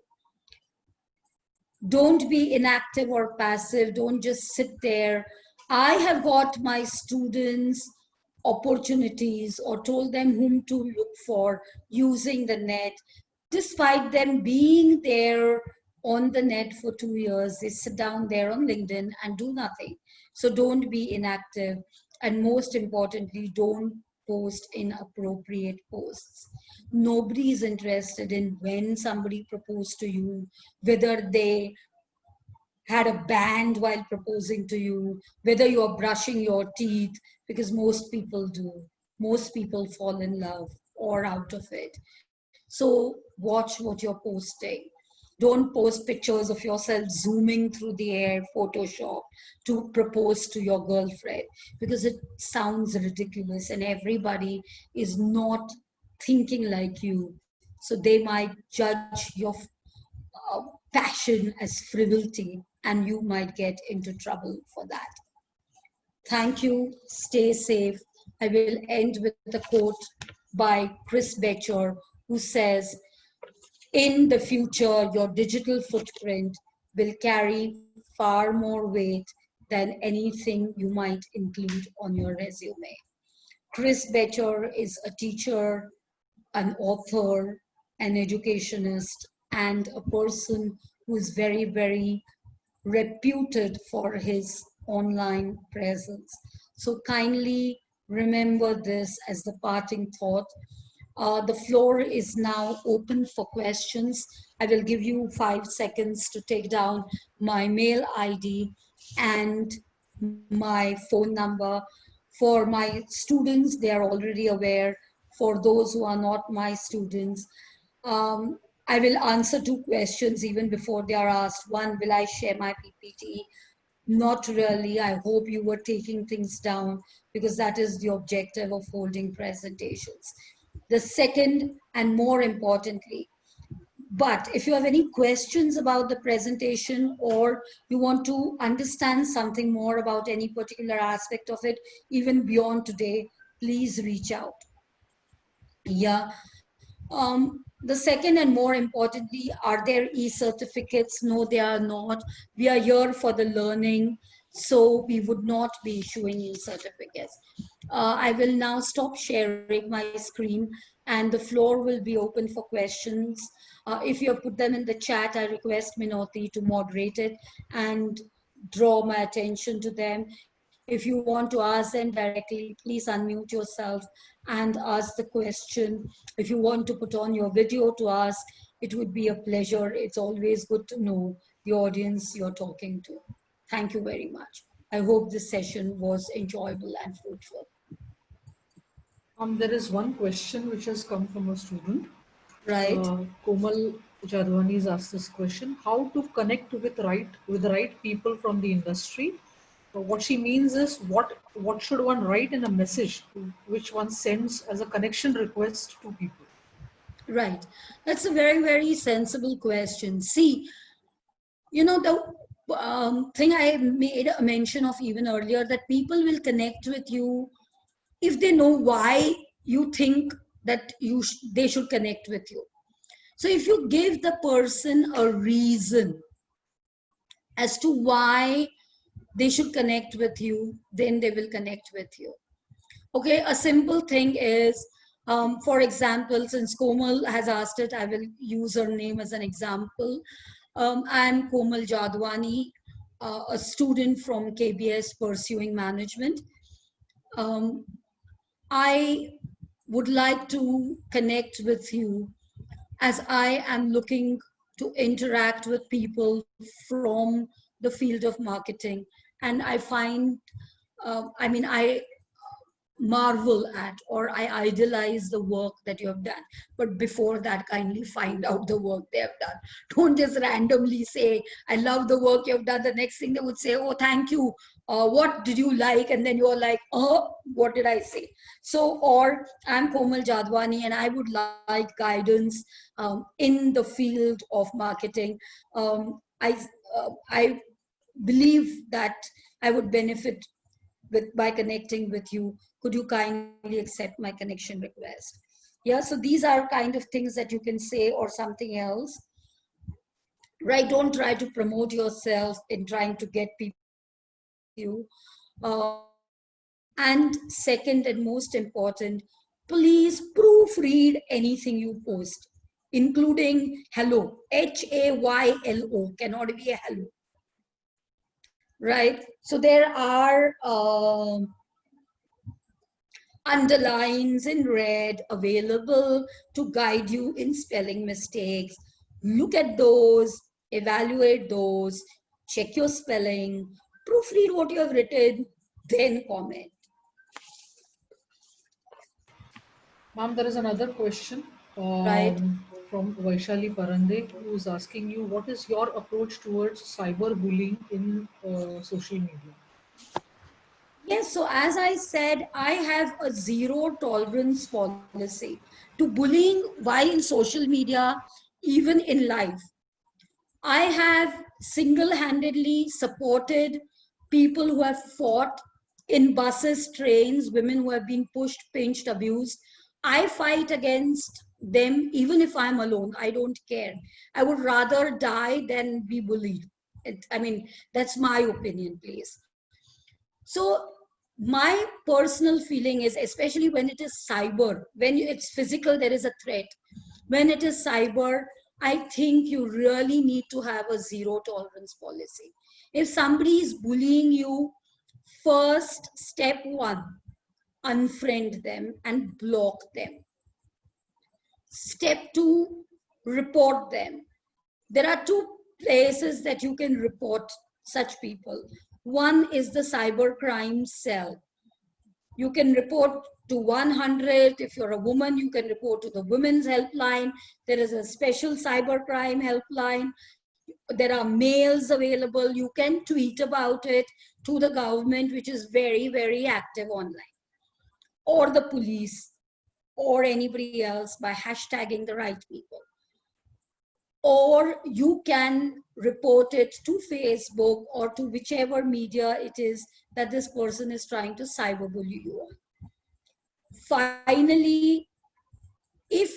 Don't be inactive or passive. Don't just sit there. I have got my students opportunities or told them whom to look for using the net. Despite them being there on the net for 2 years, they sit down there on LinkedIn and do nothing. So don't be inactive. And most importantly, don't post inappropriate posts. Nobody is interested in when somebody proposed to you, whether they had a band while proposing to you, whether you're brushing your teeth, because most people do. Most people fall in love or out of it. So watch what you're posting. Don't post pictures of yourself zooming through the air, Photoshop, to propose to your girlfriend, because it sounds ridiculous and everybody is not thinking like you. So they might judge your passion as frivolity, and you might get into trouble for that. Thank you. Stay safe. I will end with a quote by Chris Becher, who says, in the future, your digital footprint will carry far more weight than anything you might include on your resume. Chris Becher is a teacher, an author, an educationist, and a person who is very, very reputed for his online presence. So kindly remember this as the parting thought. The floor is now open for questions. I will give you 5 seconds to take down my mail ID and my phone number. For my students, they are already aware. For those who are not my students, I will answer 2 questions even before they are asked. One, will I share my PPT? Not really. I hope you were taking things down, because that is the objective of holding presentations. The second, and more importantly, but if you have any questions about the presentation, or you want to understand something more about any particular aspect of it, even beyond today, please reach out. Yeah. The second and more importantly, are there e-certificates? No, they are not. We are here for the learning, so we would not be issuing e-certificates. I will now stop sharing my screen, and the floor will be open for questions. If you have put them in the chat, I request Minoti to moderate it and draw my attention to them. If you want to ask them directly, please unmute yourself and ask the question. If you want to put on your video to ask, it would be a pleasure. It's always good to know the audience you're talking to. Thank you very much. I hope this session was enjoyable and fruitful. There is one question which has come from a student. Right? Komal Jadwani has asked this question: How to connect with the right people from the industry? What she means is, what should one write in a message which one sends as a connection request to people? Right. That's a very, very sensible question. See, the thing I made a mention of even earlier, that people will connect with you if they know why you think that they should connect with you. So if you give the person a reason as to why they should connect with you, then they will connect with you. Okay, a simple thing is, for example, since Komal has asked it, I will use her name as an example. I'm Komal Jadwani, a student from KBS pursuing management. Um, I would like to connect with you, as I am looking to interact with people from the field of marketing. And I find, I marvel at, or I idolize the work that you have done. But before that, kindly find out the work they have done. Don't just randomly say, I love the work you have done. The next thing they would say, oh, thank you. What did you like? And then you're like, oh, what did I say? So, or I'm Komal Jadwani and I would like guidance in the field of marketing. I believe that I would benefit by connecting with you. Could you kindly accept my connection request? Yeah, so these are kind of things that you can say, or something else, right? Don't try to promote yourself in trying to get people to connect with you. And second and most important, please proofread anything you post, including hello. HAYLO cannot be a hello, right? So there are underlines in red available to guide you in spelling mistakes. Look at those, evaluate those, check your spelling, proofread what you have written, then comment. Ma'am, there is another question Right? from Vaishali Parande, who is asking you, what is your approach towards cyberbullying in social media? Yes, so as I said, I have a zero tolerance policy to bullying while in social media, even in life. I have single handedly supported people who have fought in buses, trains, women who have been pushed, pinched, abused. I fight against them even if I'm alone. I don't care. I would rather die than be bullied. I mean, that's my opinion, please. So, my personal feeling is, especially when it is cyber, when it's physical, there is a threat. When it is cyber, I think you really need to have a zero tolerance policy. If somebody is bullying you, first step one, unfriend them and block them. Step two, report them. There are two places that you can report such people. One is the cybercrime cell. You can report to 100. If you're a woman, you can report to the women's helpline. There is a special cybercrime helpline. There are mails available. You can tweet about it to the government, which is very, very active online, or the police, or anybody else by hashtagging the right people. Or you can report it to Facebook or to whichever media it is that this person is trying to cyberbully you on. Finally, if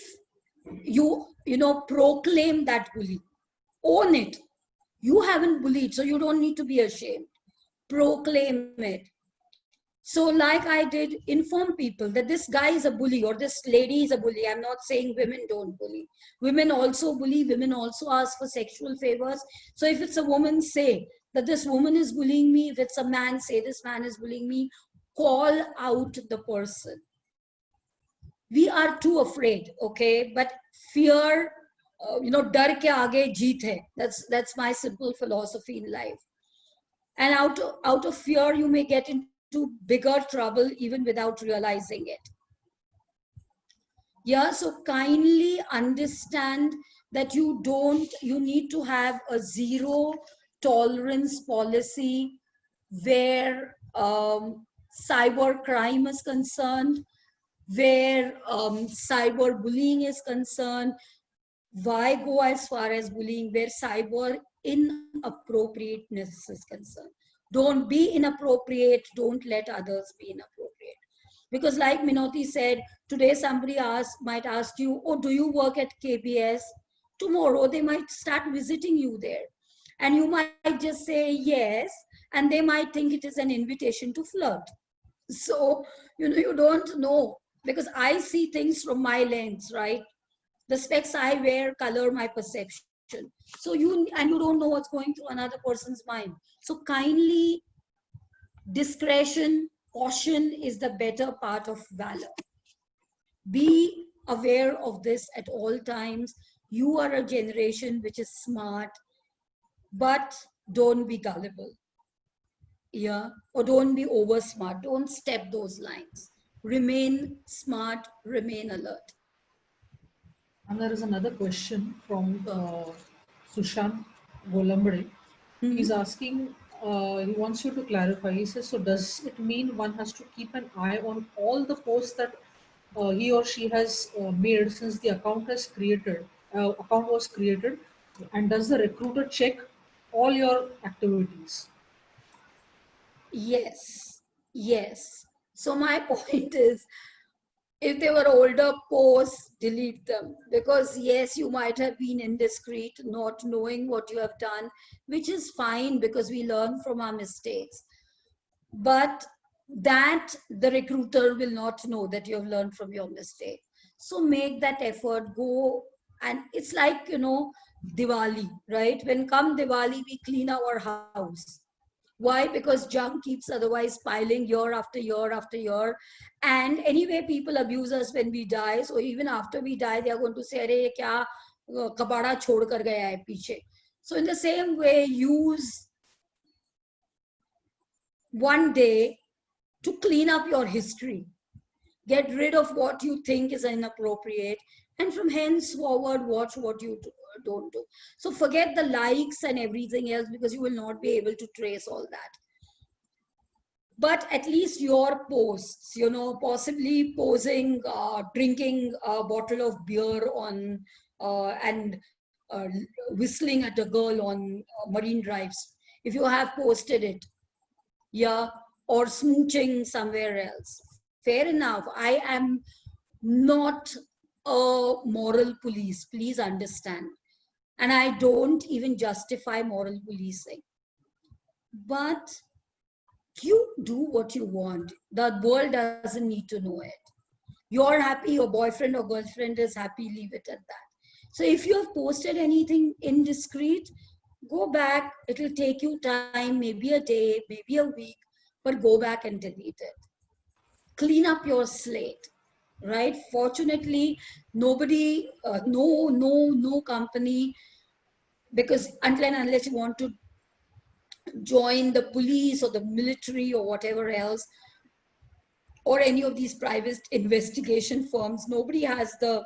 you proclaim that bully, own it. You haven't bullied, so you don't need to be ashamed. Proclaim it. So like I did, inform people that this guy is a bully or this lady is a bully. I'm not saying women don't bully. Women also bully. Women also ask for sexual favors. So if it's a woman, say that this woman is bullying me. If it's a man, say this man is bullying me. Call out the person. We are too afraid, okay? But fear, dar ke aage jeet hai. That's my simple philosophy in life. And out of fear, you may get into bigger trouble even without realizing it. Yeah, so kindly understand that you need to have a zero tolerance policy where cyber crime is concerned, where cyberbullying is concerned. Why go as far as bullying where cyber inappropriateness is concerned? Don't be inappropriate. Don't let others be inappropriate. Because like Minoti said, today somebody might ask you, oh, do you work at KBS? Tomorrow they might start visiting you there. And you might just say yes, and they might think it is an invitation to flirt. So, you don't know, because I see things from my lens, right? The specs I wear color my perception. So you don't know what's going through another person's mind. So kindly, discretion, caution is the better part of valor. Be aware of this at all times. You are a generation which is smart, but don't be gullible. Yeah, or don't be over smart. Don't step those lines. remain smart, remain alert. And there is another question from Sure. Sushant Golambade. He's Hmm. asking, he wants you to clarify. He says, so does it mean one has to keep an eye on all the posts that he or she has made since the account was created, and does the recruiter check all your activities? Yes, yes. So my point is, if they were older posts, delete them, because yes, you might have been indiscreet, not knowing what you have done, which is fine because we learn from our mistakes. But that the recruiter will not know that you have learned from your mistake. So make that effort, go. And it's like, Diwali, right? When come Diwali, we clean our house. Why? Because junk keeps otherwise piling year after year after year. And anyway, people abuse us when we die. So even after we die, they are going to say, "Arey, ye kya kabada chhod kar gaya hai piche." So in the same way, use one day to clean up your history. Get rid of what you think is inappropriate, and from henceforward, watch what you don't do. So forget the likes and everything else, because you will not be able to trace all that. But at least your posts, possibly posing, drinking a bottle of beer on, and whistling at a girl on marine drives, if you have posted it, yeah, or smooching somewhere else, fair enough. I am not a moral police, please understand. And I don't even justify moral policing. But you do what you want. The world doesn't need to know it. You're happy, your boyfriend or girlfriend is happy, leave it at that. So if you have posted anything indiscreet, go back. It'll take you time, maybe a day, maybe a week, but go back and delete it. Clean up your slate, right? Fortunately, nobody, no company, because until and unless you want to join the police or the military or whatever else, or any of these private investigation firms, nobody has the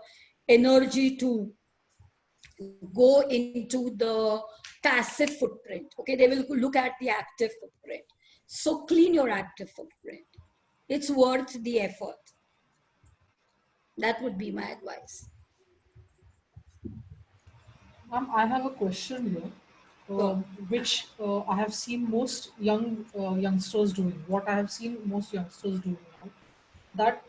energy to go into the passive footprint. Okay, they will look at the active footprint. So clean your active footprint. It's worth the effort. That would be my advice. I have a question here, Sure. which I have seen most youngsters doing. What I have seen most youngsters doing now, that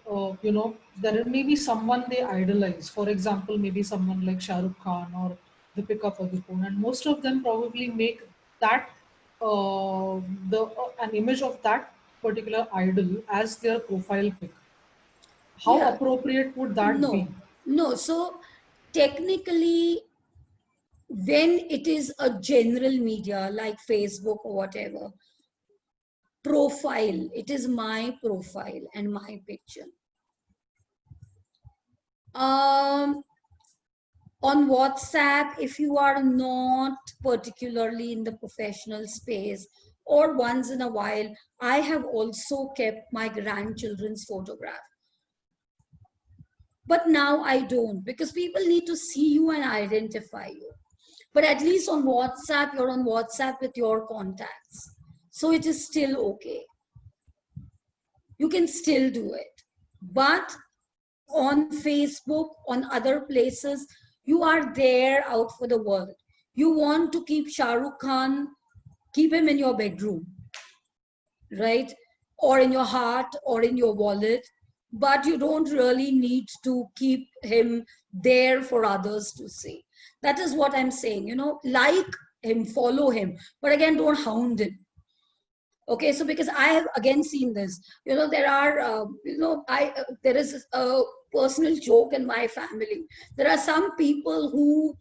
there may be someone they idolize. For example, maybe someone like Shah Rukh Khan or Deepika Padukone, and most of them probably make that the an image of that particular idol as their profile pic. How Yeah. appropriate would that be? No, no. So technically, when it is a general media like Facebook or whatever, profile, it is my profile and my picture. Um, on WhatsApp, if you are not particularly in the professional space, or once in a while, I have also kept my grandchildren's photograph. But now I don't, because people need to see you and identify you. But at least on WhatsApp, you're on WhatsApp with your contacts. So it is still okay. You can still do it. But on Facebook, on other places, you are there out for the world. You want to keep Shah Rukh Khan, keep him in your bedroom, right? Or in your heart or in your wallet. But you don't really need to keep him there for others to see. That is what I'm saying. Like him, follow him, but again, don't hound him. Okay, so because I have again seen this, there are there is a personal joke in my family. There are some people who,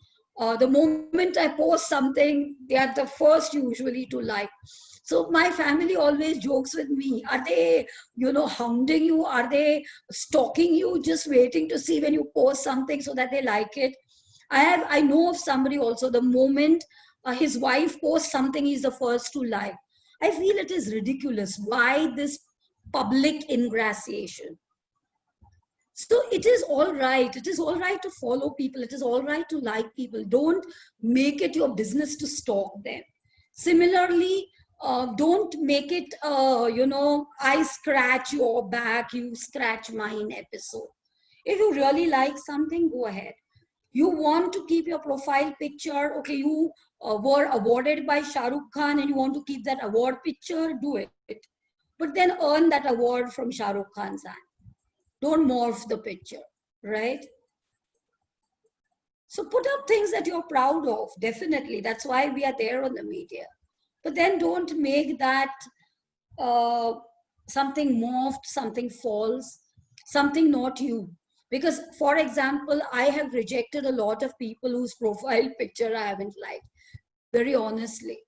the moment I post something, they are the first usually to like. So my family always jokes with me, are they hounding you, are they stalking you, just waiting to see when you post something so that they like it? I know of somebody also, the moment his wife posts something, he's the first to like. I feel it is ridiculous. Why this public ingratiation? So it is all right. It is all right to follow people. It is all right to like people. Don't make it your business to stalk them. Similarly, don't make it, I scratch your back, you scratch mine episode. If you really like something, go ahead. You want to keep your profile picture, okay, you were awarded by Shah Rukh Khan and you want to keep that award picture, do it. But then earn that award from Shah Rukh Khan's hand. Don't morph the picture, right? So put up things that you're proud of, definitely. That's why we are there on the media. But then don't make that uh, something morphed, something false, something not you. Because, for example, I have rejected a lot of people whose profile picture I haven't liked, very honestly.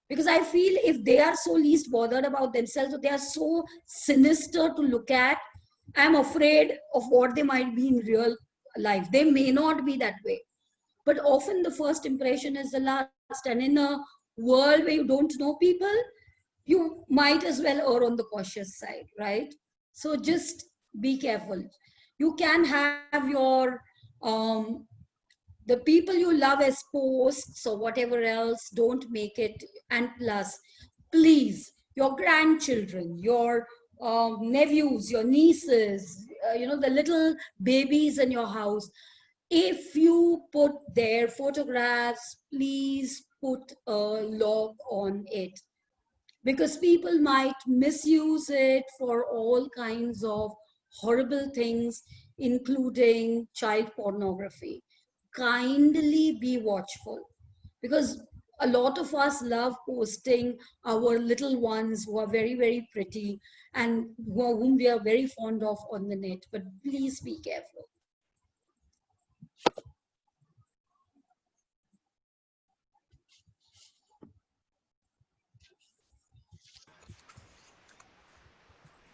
Because I feel if they are so least bothered about themselves, or they are so sinister to look at, I'm afraid of what they might be in real life. They may not be that way, but often the first impression is the last. And in a world where you don't know people, you might as well err on the cautious side, right? So just be careful. You can have your the people you love as posts or whatever else. Don't make it. And plus, please, your grandchildren, your nephews, your nieces, the little babies in your house, if you put their photographs, please put a lock on it, because people might misuse it for all kinds of horrible things, including child pornography. Kindly be watchful, because a lot of us love posting our little ones who are very, very pretty and whom we are very fond of on the net. But please be careful.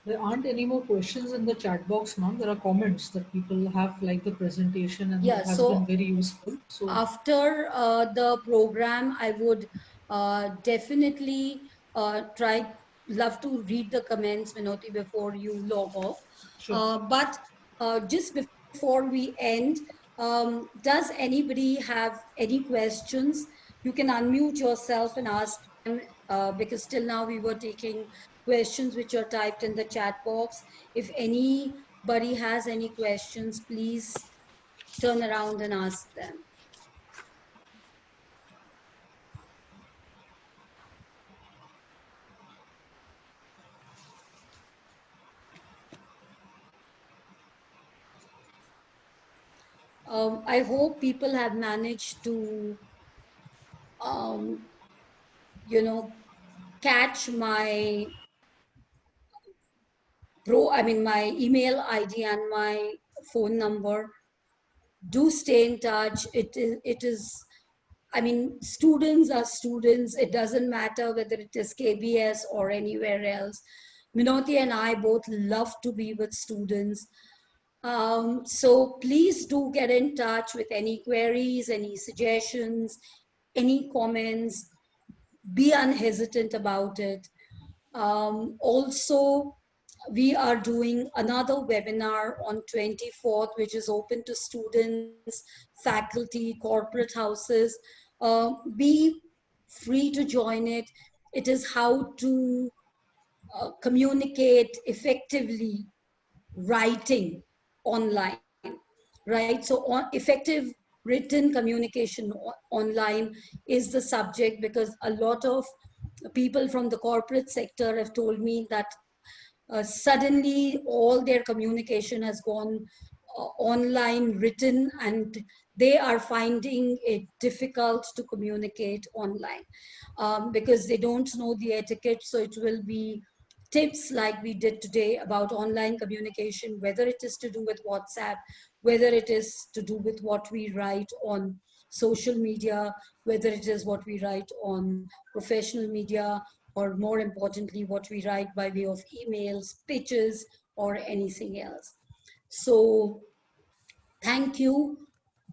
There aren't any more questions in the chat box, ma'am. There are comments that people have liked the presentation and Yeah, it has been so very useful. So, after the program, I would definitely love to read the comments, Minoti, before you log off. sure. But just before we end, does anybody have any questions? You can unmute yourself and ask them, because till now we were taking questions which are typed in the chat box. If anybody has any questions, please turn around and ask them. I hope people have managed to, um, you know, catch my my email ID and my phone number. Do stay in touch. It is, students are students. It doesn't matter whether it is KBS or anywhere else. Minoti and I both love to be with students. So please do get in touch with any queries, any suggestions, any comments. Be unhesitant about it. Also, we are doing another webinar on 24th, which is open to students, faculty, corporate houses. Be free to join it. It is how to communicate effectively writing online, right? So effective written communication online is the subject, because a lot of people from the corporate sector have told me that suddenly all their communication has gone online written, and they are finding it difficult to communicate online, because they don't know the etiquette. So it will be tips like we did today about online communication, whether it is to do with WhatsApp, whether it is to do with what we write on social media, whether it is what we write on professional media, or more importantly, what we write by way of emails, pitches, or anything else. So thank you.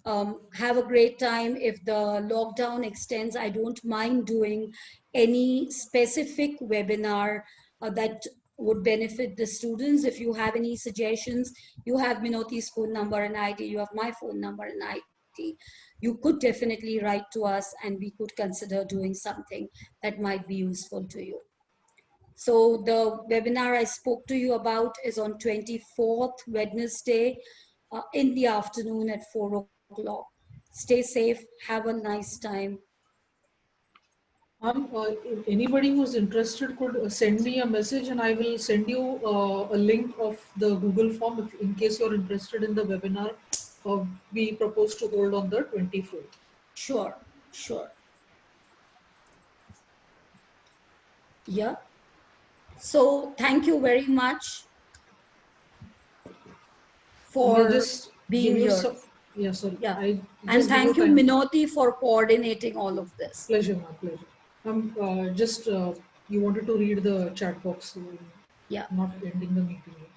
Have a great time. If the lockdown extends, I don't mind doing any specific webinar that would benefit the students. If you have any suggestions, you have Minoti's phone number and ID, you have my phone number and ID. You could definitely write to us and we could consider doing something that might be useful to you. So the webinar I spoke to you about is on 24th, Wednesday, in the afternoon at 4 o'clock. Stay safe. Have a nice time. If anybody who's interested could send me a message, and I will send you a link of the Google form if, in case you're interested in the webinar we propose to hold on the 24th. Sure, sure. Yeah. So thank you very much I for just being give you here. some, yeah, sorry, Yeah. I And just give you thank you, time. Minoti, for coordinating all of this. Pleasure, my pleasure. Just you wanted to read the chat box, so Yeah. I'm not ending the meeting yet.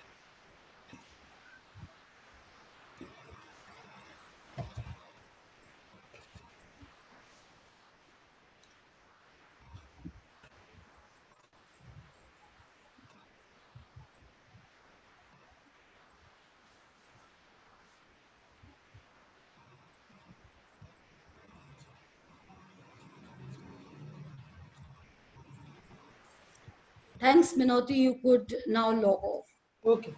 Thanks, Minoti. You could now log off. Okay.